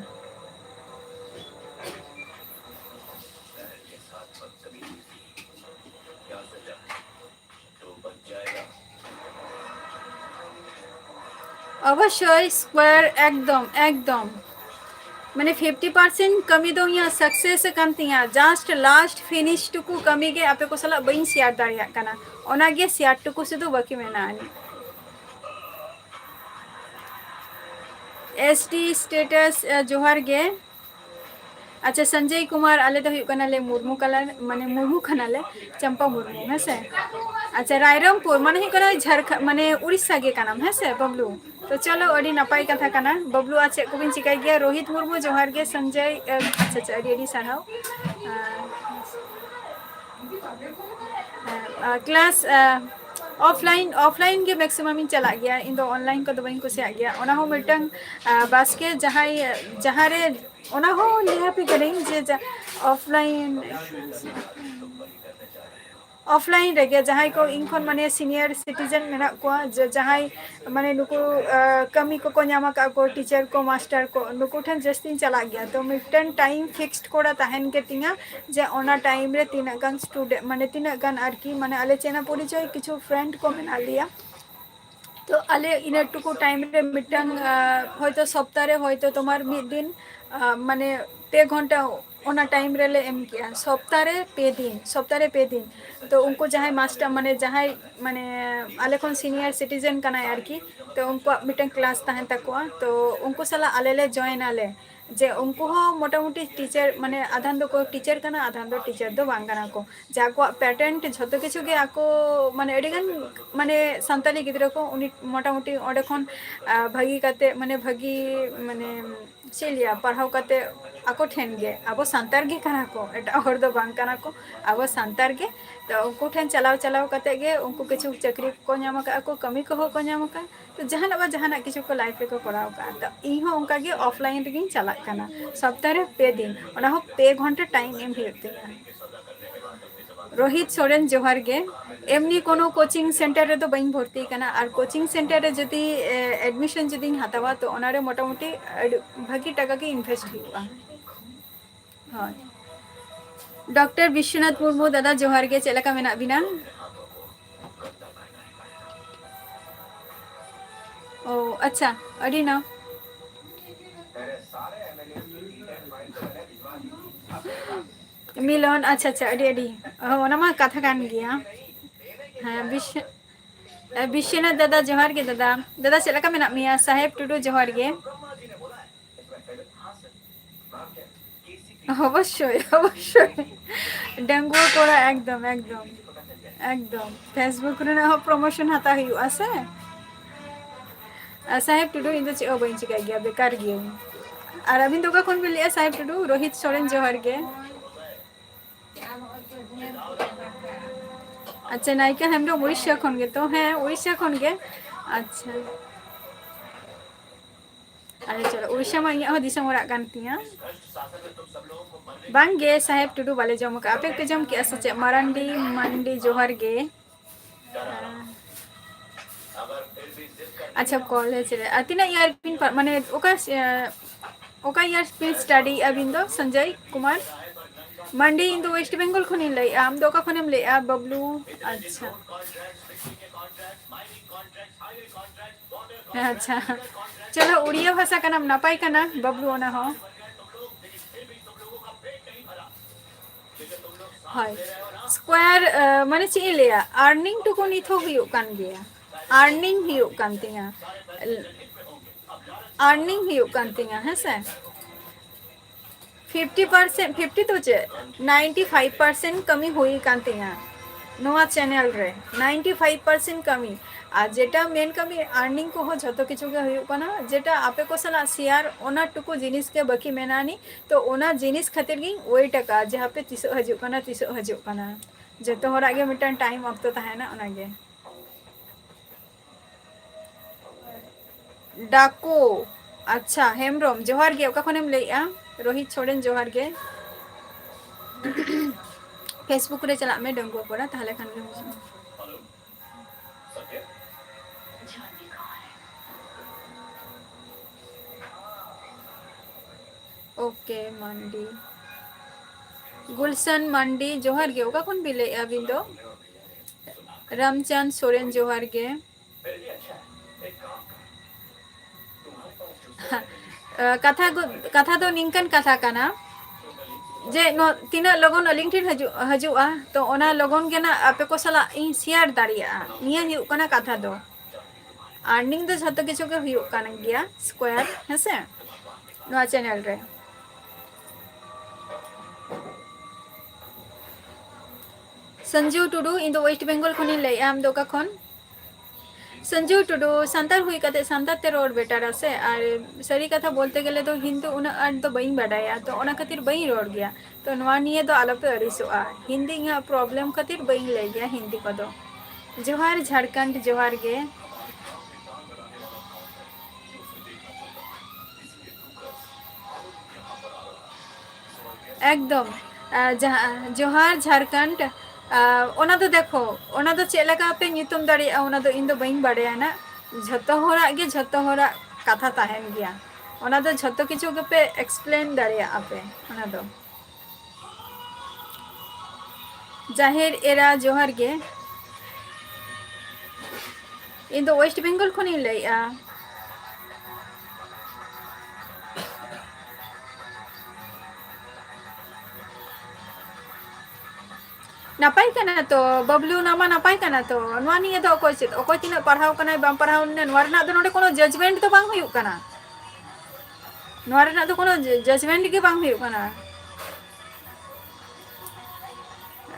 अवश्य स्क्वायर एकदम एकदम माने 50% कमी दो यहाँ सक्सेस कान तिया जस्ट लास्ट फिनिश टुकु कमी के आपे को सला बइन शेयर दाड़िया काना ओना गे शेयर टुकु सुदु बाकी मेना आनी एसटी स्टेटस जोहार गे अच्छा संजय कुमार आले तो हुयुक कनाले मुर्मू कलर माने मुर्मू कनाले चंपा मुर्मू है से अच्छा रायरंगपुर माने हुयुक कना झारखंड माने उड़ीसा गे कानाम है से बबलू तो चलो अड़ी नपाई कथा काना बबलू आ चेक कोबिन चिकाई गया रोहित मुर्मू जोहार गे संजय अच्छा अच्छा अड़ी साराव क्लास ऑफलाइन के मैक्सिमम इन चला गया इन ऑनलाइन को बइन कुसिया गया ओना हो मिटंग बास्के जहाँ रे ओना हो लिया पे करें जे ऑफलाइन रगे जहाँ को इनखन माने सीनियर सिटीजन मेना को जहाँ माने नुकु कमी को न्यामा को टीचर को मास्टर को नुकु ठन जस्ती चला गया तो मिटन टाइम फिक्स्ड कोड़ा तहन के तिंगा जे ओना टाइम रे तीना गन स्टूडेंट माने तीना गन आरकी माने आले चेना परिचय किछु फ्रेंड को मेना लिया तो आले इन टुकु टाइम रे मिटन होयतो सप्ताह रे होयतो तुम्हार मिड दिन माने 2 घंटा ओना टाइम रे ले एम किया सप्ताह रे पे दिन तो उनको जहाँ मास्टर माने आले खन सीनियर सिटीजन कना आरकी तो उनको मिटन क्लास तहन तकवा तो उनको सला आले ले जॉइन आले जे उनको हो मोटामुटी टीचर माने आधान दो को टीचर कना आधान दो टीचर दो बांगाना को जा को पैटेंट झतो किछु गे आको माने एडिगन माने संताली गिद्रा को उनी मोटामुटी ओडे खन भागी काते माने चलिया पढ़ाव काते आको ठेन गे अब सांतार गे कना को एटा हर दो बांग कना को अब सांतार गे तो उनको ठेन चलाव काते गे उनको किछु चाकरी को न्याम का को कमी को को न्याम का तो जहाना किछु को लाइफ को कराव का तो इ हो उनका गे ऑफलाइन रे चला कना सप्ताह रे 2 दिन ओना हो 2 घंटा टाइम एम हिते रोहित सोरेन जोहार गे एमनी कोनो कोचिंग सेंटर रे तो बइन भर्ती कना और कोचिंग सेंटर रे जदी एडमिशन जदी हतावा तो ओनारे मोटामुटी भागी टाका के इन्वेस्ट हुआ हाँ डॉक्टर विश्वनाथ मुर्मू दादा जोहार गे चेलका मेना बिना ओ अच्छा अड़ी ना मिलन अच्छा अच्छा अड़ी ओना मा कथा कान गया हाँ विश्वनाथ दादा जोहार गे दादा चेलका मेना मिया साहेब टुडू जोहार गे अवश्य डेंगू कोड़ा एकदम फेसबुक रे ना प्रमोशन हता हुई आसे साहेब टुडू इन चे बइन चिका गया बेकार गया और अभी तो कौन भी लिया साहेब टुडू रोहित सोरेन जोहार गे अच्छा नायिका हम लोग उड़ीसा खन गे तो हैं उड़ीसा खन गे अच्छा अरे चलो उड़ीसा में यहाँ दिसम ओरा कान तिया बांग गे साहेब टुडू बाले जम का आपे के जम के सचे मंडी जोहार गे अच्छा कॉलेज रे तीना यार पिन माने ओका यार पिन स्टडी अबिन दो संजय कुमार मंडी इन दो वेस्ट बंगाल खनि लई आम दो का खनेम ले आ बबलू अच्छा अच्छा चलो उड़िया भाषा का नाम नपाई का ना बबलू ओना हो हाय स्क्वायर माने ची लिया अर्निंग टुकु निथ हुयु कान गया अर्निंग हुयु कान तिया अर्निंग हुयु कान तिया है से 50% 50 तो चे 95% कमी हुई कान तिया नोआ चैनल रे 95% कमी आ जेटा मेन कमी अर्निंग को हो जतो किछु के हुयु कना जेटा आपे को सला शेयर ओना टुकु जिनिस के बाकी मेनानी तो ओना जिनिस खातिर गी ओई टका जहां पे 30 हजु कना जतो होरा गे मिटन टाइम ऑफ तो ताहेना ओना गे डाको अच्छा हेमरोम जोहार गे ओका खनेम लेया रोहित सोरेन जोहार गे फेसबुक रे चला में डंगो पड़ा ताहले खान गे ओके मंडी गुलशन मंडी जोहार गे ओका कौन बिले अबिंदो रामचंद सोरेन जोहार गे कथा दो निंकन कथा कना जे नो तीना लगन अलिंग ठिन हजुआ तो ओना लगन के ना आपे को सला इन शेयर दाड़िया निया हुयु कना कथा दो अर्निंग दो झतो किछु के हुयु कना गिया स्क्वायर हेसे नो चैनल रे Sanju Tudu in the west Bengal खनि लई आम दोका खन संजू टुडू सांतार हुई कते सांतार ते रोड बेटर आसे और सरी कथा बोलते गेले तो हिंदी उना आट तो बई बाडाया तो ओना खातिर बई रोड गया तो नवा निये दो आलोपे अरिसोआ हिंदी इहा प्रॉब्लम खातिर बई ले गया हिंदी को दो जोहार झारखंड जोहार गे एकदम जोहार झारखंड ओना तो देखो ओना तो चेक लगा पे नितुम दाड़िया ओना तो इन दो बई बाडाया ना झतो होरा गे झतो होरा कथा ताहेन गया ओना तो झतो किछु के पे एक्सप्लेन दाड़िया आपे ओना दो जाहिर एरा जोहार गे इन दो वेस्ट बंगाल खनि लइया नापाई कना तो बबलू नामा नापाई कना तो नवा निये दो ओकोय तिना पढ़ाव कना बाम पढ़ाव ने नवा रना दो नोडे कोनो जजमेंट तो बांग हुयु कना नवा रना तो कोनो जजमेंट के बांग हुयु कना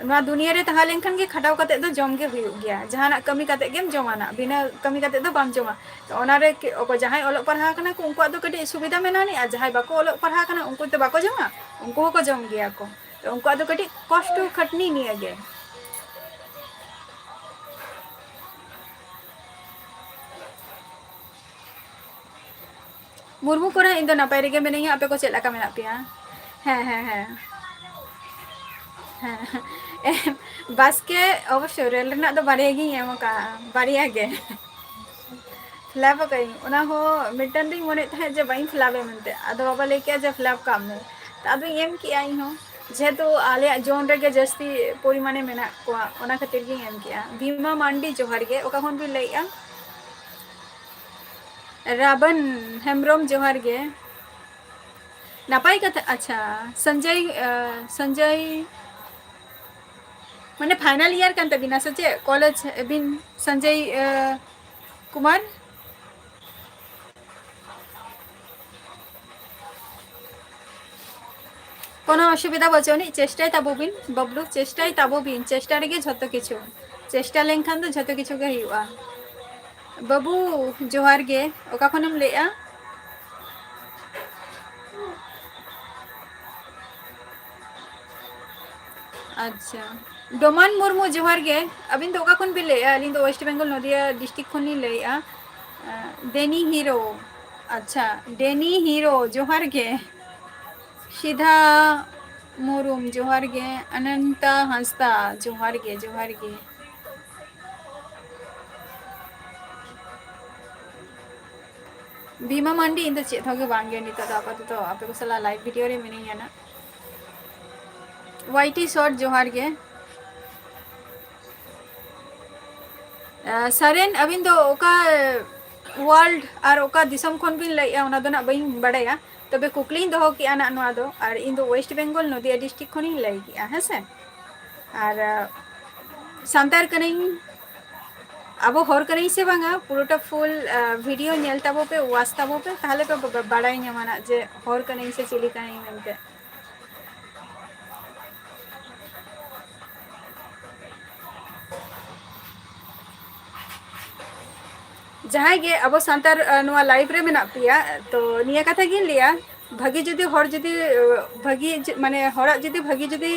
नवा दुनिया रे तहा लेनखन के खटाव कते दो जम के हुयु गया जहाना कमी कते गेम जमाना बिना कमी कते दो बाम जमा तो ओना रे ओको जहाय ओलो पढ़ा कना को उनको दो कटे सुविधा मेनानी आ जहाय बाको ओलो पढ़ा कना उनको तो बाको जमा उनको को जम गया को तो उनको दो कटे कष्ट खटनी निये गे मुर्मू कोरा इन दो नापाय रेगे मेनिया आपे को चेक लका मेना पिया हाँ हाँ हाँ हाँ बस के अवश्य रेल रना तो बारिया गी एम का बारिया गे फ्लैप कई ओना हो मिटन दिन मोने था जे बाइन फ्लैपे मनते आदो बाबा लेके जे फ्लैप काम में तादो एम की आई हो जेहेतु आले जोन रेगे जस्ती परिमाणे मेना कोआ ओना खातिर गी एम किया भीमा मांडी जोहार गे ओका खन भी लइया राबन हेमब्रोम जोहार गे नापाई कथा अच्छा संजय माने फाइनल ईयर कान तबिना सचे कॉलेज बिन संजय कुमार कोनो असुविधा बचोनी चेष्टाय ताबो बिन बबलू चेष्टाय ताबो बिन चेष्टा रेगे झतो किछु चेष्टा लेनखान तो झतो किछु गे हुआ बाबू जोहार गे ओका खनम लेया अच्छा डोमान मुर्मू जोहार गे अबिन तो ओका खन भी लेया अलिन तो वेस्ट बंगाल नदिया डिस्ट्रिक्ट खन लेया डेनी हीरो अच्छा डेनी हीरो जोहार गे सीधा मुरुम जोहार गे अनंता हंसता जोहार गे भीमा मांडी इन चेत होगे बांगे नित आपातत आपे को सला लाइव वीडियो रे मिनिया ना वाइटी शॉर्ट जोहार गे सरेन अबिन दो ओका वर्ल्ड और ओका दिसम खन बिन लइया ओना दो ना बई बड़ाया तबे कुकली दो कि आना नवा दो और इन दो वेस्ट बंगाल नदिया डिस्ट्रिक्ट खनि लई गया हेसे और सांतार कनै अब हर कनै से बांगा पुरोटा फुल वीडियो नेल ताबो पे वाच ताबो पे ताहले पे बाड़ाई ᱧᱟᱢᱟना जे हर कनै से चिली कनै मेनते जहां गे अब सांतार नवा लाइव रे मेना पिया तो निया कथा गिन लिया भागी जुदी हर जुदी भागी माने हरा जुदी भागी जुदी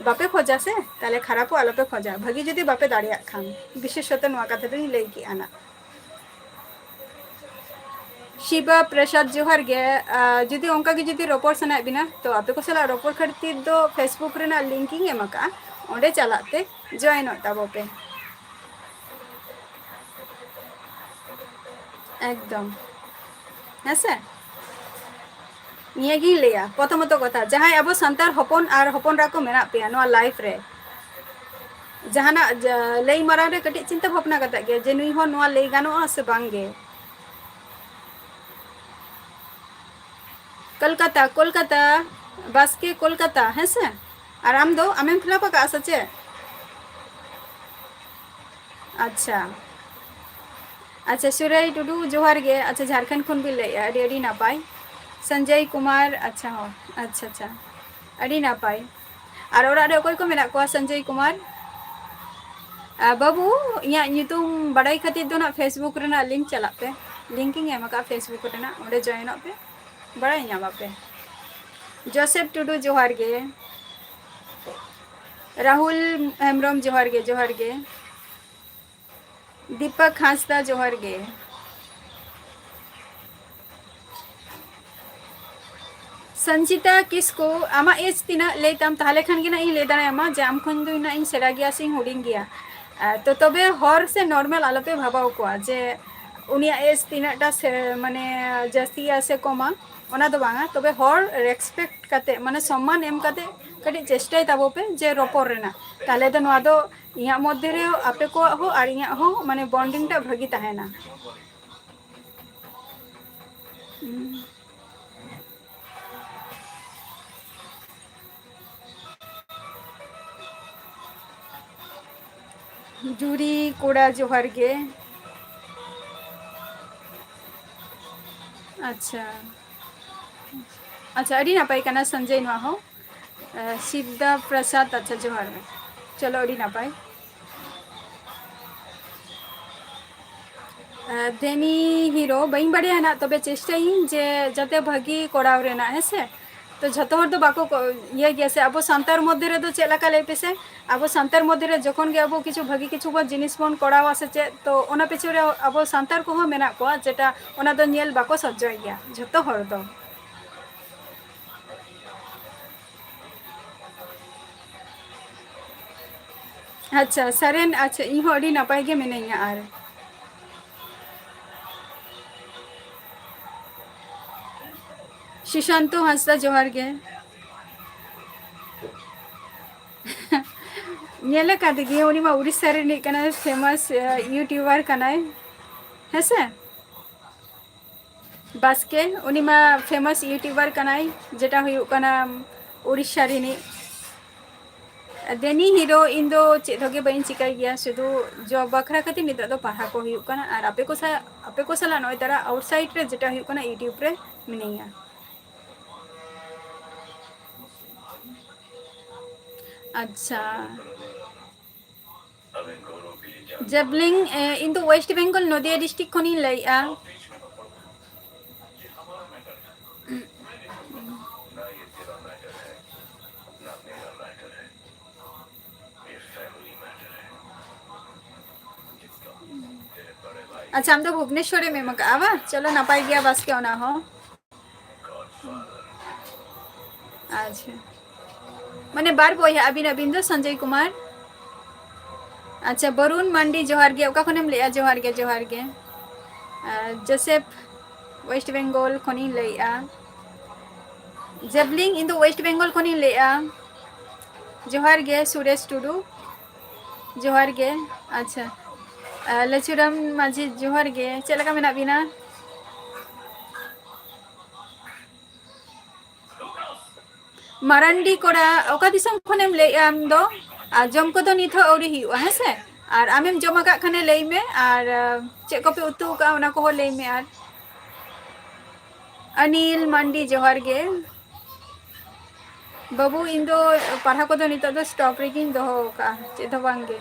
बापे खोजा से ताले खराब आलोपे खोजा भागी जुदी बापे दाड़िया खान विशेषत नवा कथा दो लई की आना शिवा प्रसाद जोहार गे जुदी ओंका गे जुदी रोपड़ सना बिना तो आपे को सला रोपड़ खातिर दो फेसबुक रेना लिंकिंग एमका ओंडे चलाते जॉइन ताबो पे एकदम ऐसे निया गी लिया प्रथमत कथा जहां अब संतार हपन और हपन राको मेना पिया नवा लाइफ रे जहाना लई मारा रे कटी चिंता भावना कता गे जे नुई हो नवा लई गानो से बांगे कोलकाता कोलकाता बास्के कोलकाता है से और आम दो आमें फिलअप का सचे अच्छा अच्छा सुरई टुडू जोहार गे अच्छा झारखंड खन भी ले अड़ी नापाय संजय कुमार अच्छा हो अच्छा अच्छा अड़ी नापाय और ओरा रे कोई को मेना को संजय कुमार बाबू इया ᱧᱩᱛᱩᱢ बड़ाई खातिर दो ना फेसबुक रेना लिंक चला पे लिंकिंग एम का फेसबुक रेना ओडे जॉइन पे बड़ाई ᱧᱟᱢᱟ पे जोसेफ टुडू जोहार गे राहुल हेम्ब्रम जोहार गे दीपक हांसदा जोहार गे संचिता किसको आमा एज तीना लेताम ताहले खान गे ना इन ले दाना आमा जाम खन दो ना इन सेरा गया सिंग हुडिंग गया तो तबे हर से नॉर्मल आलोपे भाबाव को जे उनिया एज तीना टा से माने जास्तिया से कमा ओना दो बांगा तबे हर रेस्पेक्ट काते माने सम्मान एम काते कटी चेष्टाय ताबो पे जे रपर रेना ताले दो नवा दो इया मध्य रे आपे को हो और इया हो माने बॉन्डिंग टा भागी ताहेना जूरी कोड़ा जोहार गे अच्छा अच्छा अड़ी नापाय काना संजय नवा हो शिवदा प्रसाद अच्छा जोहार चलो अड़ी नापाय देनी हीरो बई बड़िया ना तबे चेष्टा जे जाते भागी कोड़ाव रेना है से तो झतो हर दो बाको ये गया से अब सांतार मध्य रे दो चेलाका ले पेसे अब सांतार मध्य रे जखन गे अब किछु भागी किछु बा जिनिस बन कोड़ावा से चे तो ओना पेछु रे अब सांतार को हो मेना को जेटा ओना दो नेल बाको सज्जय गया झतो हर दो अच्छा सरेन अच्छा इहो अड़ी नापाय गे मेनैया आर सुशांतो हांसदा जोहार गे नेले का दिगे उनी मा उड़ीसा रे नि कना फेमस यूट्यूबर कनाय हेसे बास्के उनी मा फेमस यूट्यूबर कनाय जेटा हुयु कना उड़ीसा रे नि देनी हीरो इन दो चेदोगे बइन चिकाय गया शुधु जो बखरा खातिर नितो दो पढ़ा को हुयु कना और आपे को सला नय तारा आउटसाइड रे जेटा हुयु कना यूट्यूब रे मिनिया अच्छा जबलिंग इन तो वेस्ट बेंगल नदिया डिस्ट्रिक्ट खनि लइआ अच्छा हम तो भुवनेश्वर में मकावा चलो नापाई गया बस क्यों ना हो अच्छा मने बार बोया अबिन अबिंदो संजय कुमार अच्छा बरुण मंडी जोहार गे ओका खनेम लेया जोहार गे जोसेफ वेस्ट बेंगल खनि लेया जेबलिंग इन दो वेस्ट बेंगल खनि लेया जोहार गे सुरेश टुडू जोहार गे अच्छा लचुराम माझी जोहार गे चलका मेना बिना मारांडी कोड़ा ओका दिसम खनेम लेया आम दो जम को निथ औरी हुआ है से और आमेम जमा का खाने लई में और चे को पे उतु का ओना को लई में और अनिल मंडी जोहार गे बाबू इन दो पढ़ा को नित दो स्टॉप रेगिंग दो का चे दो बांगे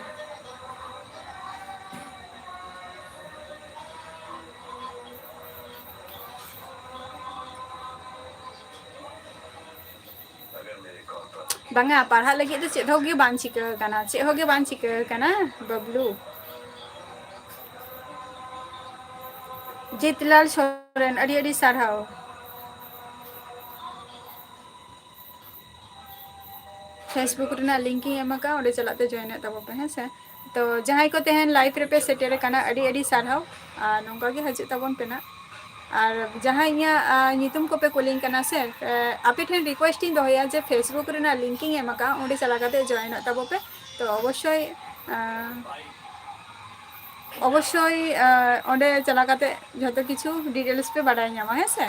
बांगा पढ़ा लगे तो चेद होगे बांग चिका कना चे होगे बांग चिका कना बबलू जीतलाल सोरेन अड़ी अड़ी सारहाव फेसबुक रेना लिंकिंग एमका ओडे चलाते जॉइन तबो पे है से तो जहां को तेहन लाइव रे पे सेटेर कना अड़ी अड़ी सारहाव नोंका गे हजु तबन पेना और जहाँ इया नितुम को पे कोलिंग करना से आपे ठेन रिक्वेस्टिंग दोया जे फेसबुक रेना लिंकिंग एमका ओंडे चला काते जॉइन तबो पे तो अवश्य ओंडे चला काते जतो किछु डिटेल्स पे बाडाय ᱧᱟᱢᱟ है से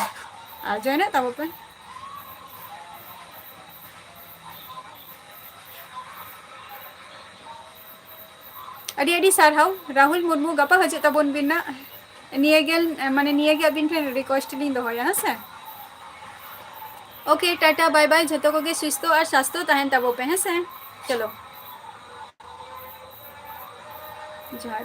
जॉइन तबो पे ᱟᱹᱰᱤ ᱟᱹᱰᱤ ᱥᱟᱨᱦᱟᱣ ᱨᱟᱦᱩᱞ ᱢᱩᱨᱢᱩ ᱜᱟᱯᱟ ᱦᱤᱡᱩᱜ ᱛᱟᱵᱚᱱ ᱵᱤᱱ ᱱᱟ ᱱᱤᱭᱟᱹᱜᱮ ᱟᱹᱵᱤᱱ ᱴᱷᱮᱱ রিকোয়েস্ট ᱞᱤᱧ ᱫᱚᱦᱚᱭᱟ ᱦᱮᱸ ᱥᱮ ओके टाटा बाय बाय जतो को सुस्थ और स्वास्थ्य तहन तबो पे हैं से चलो जहर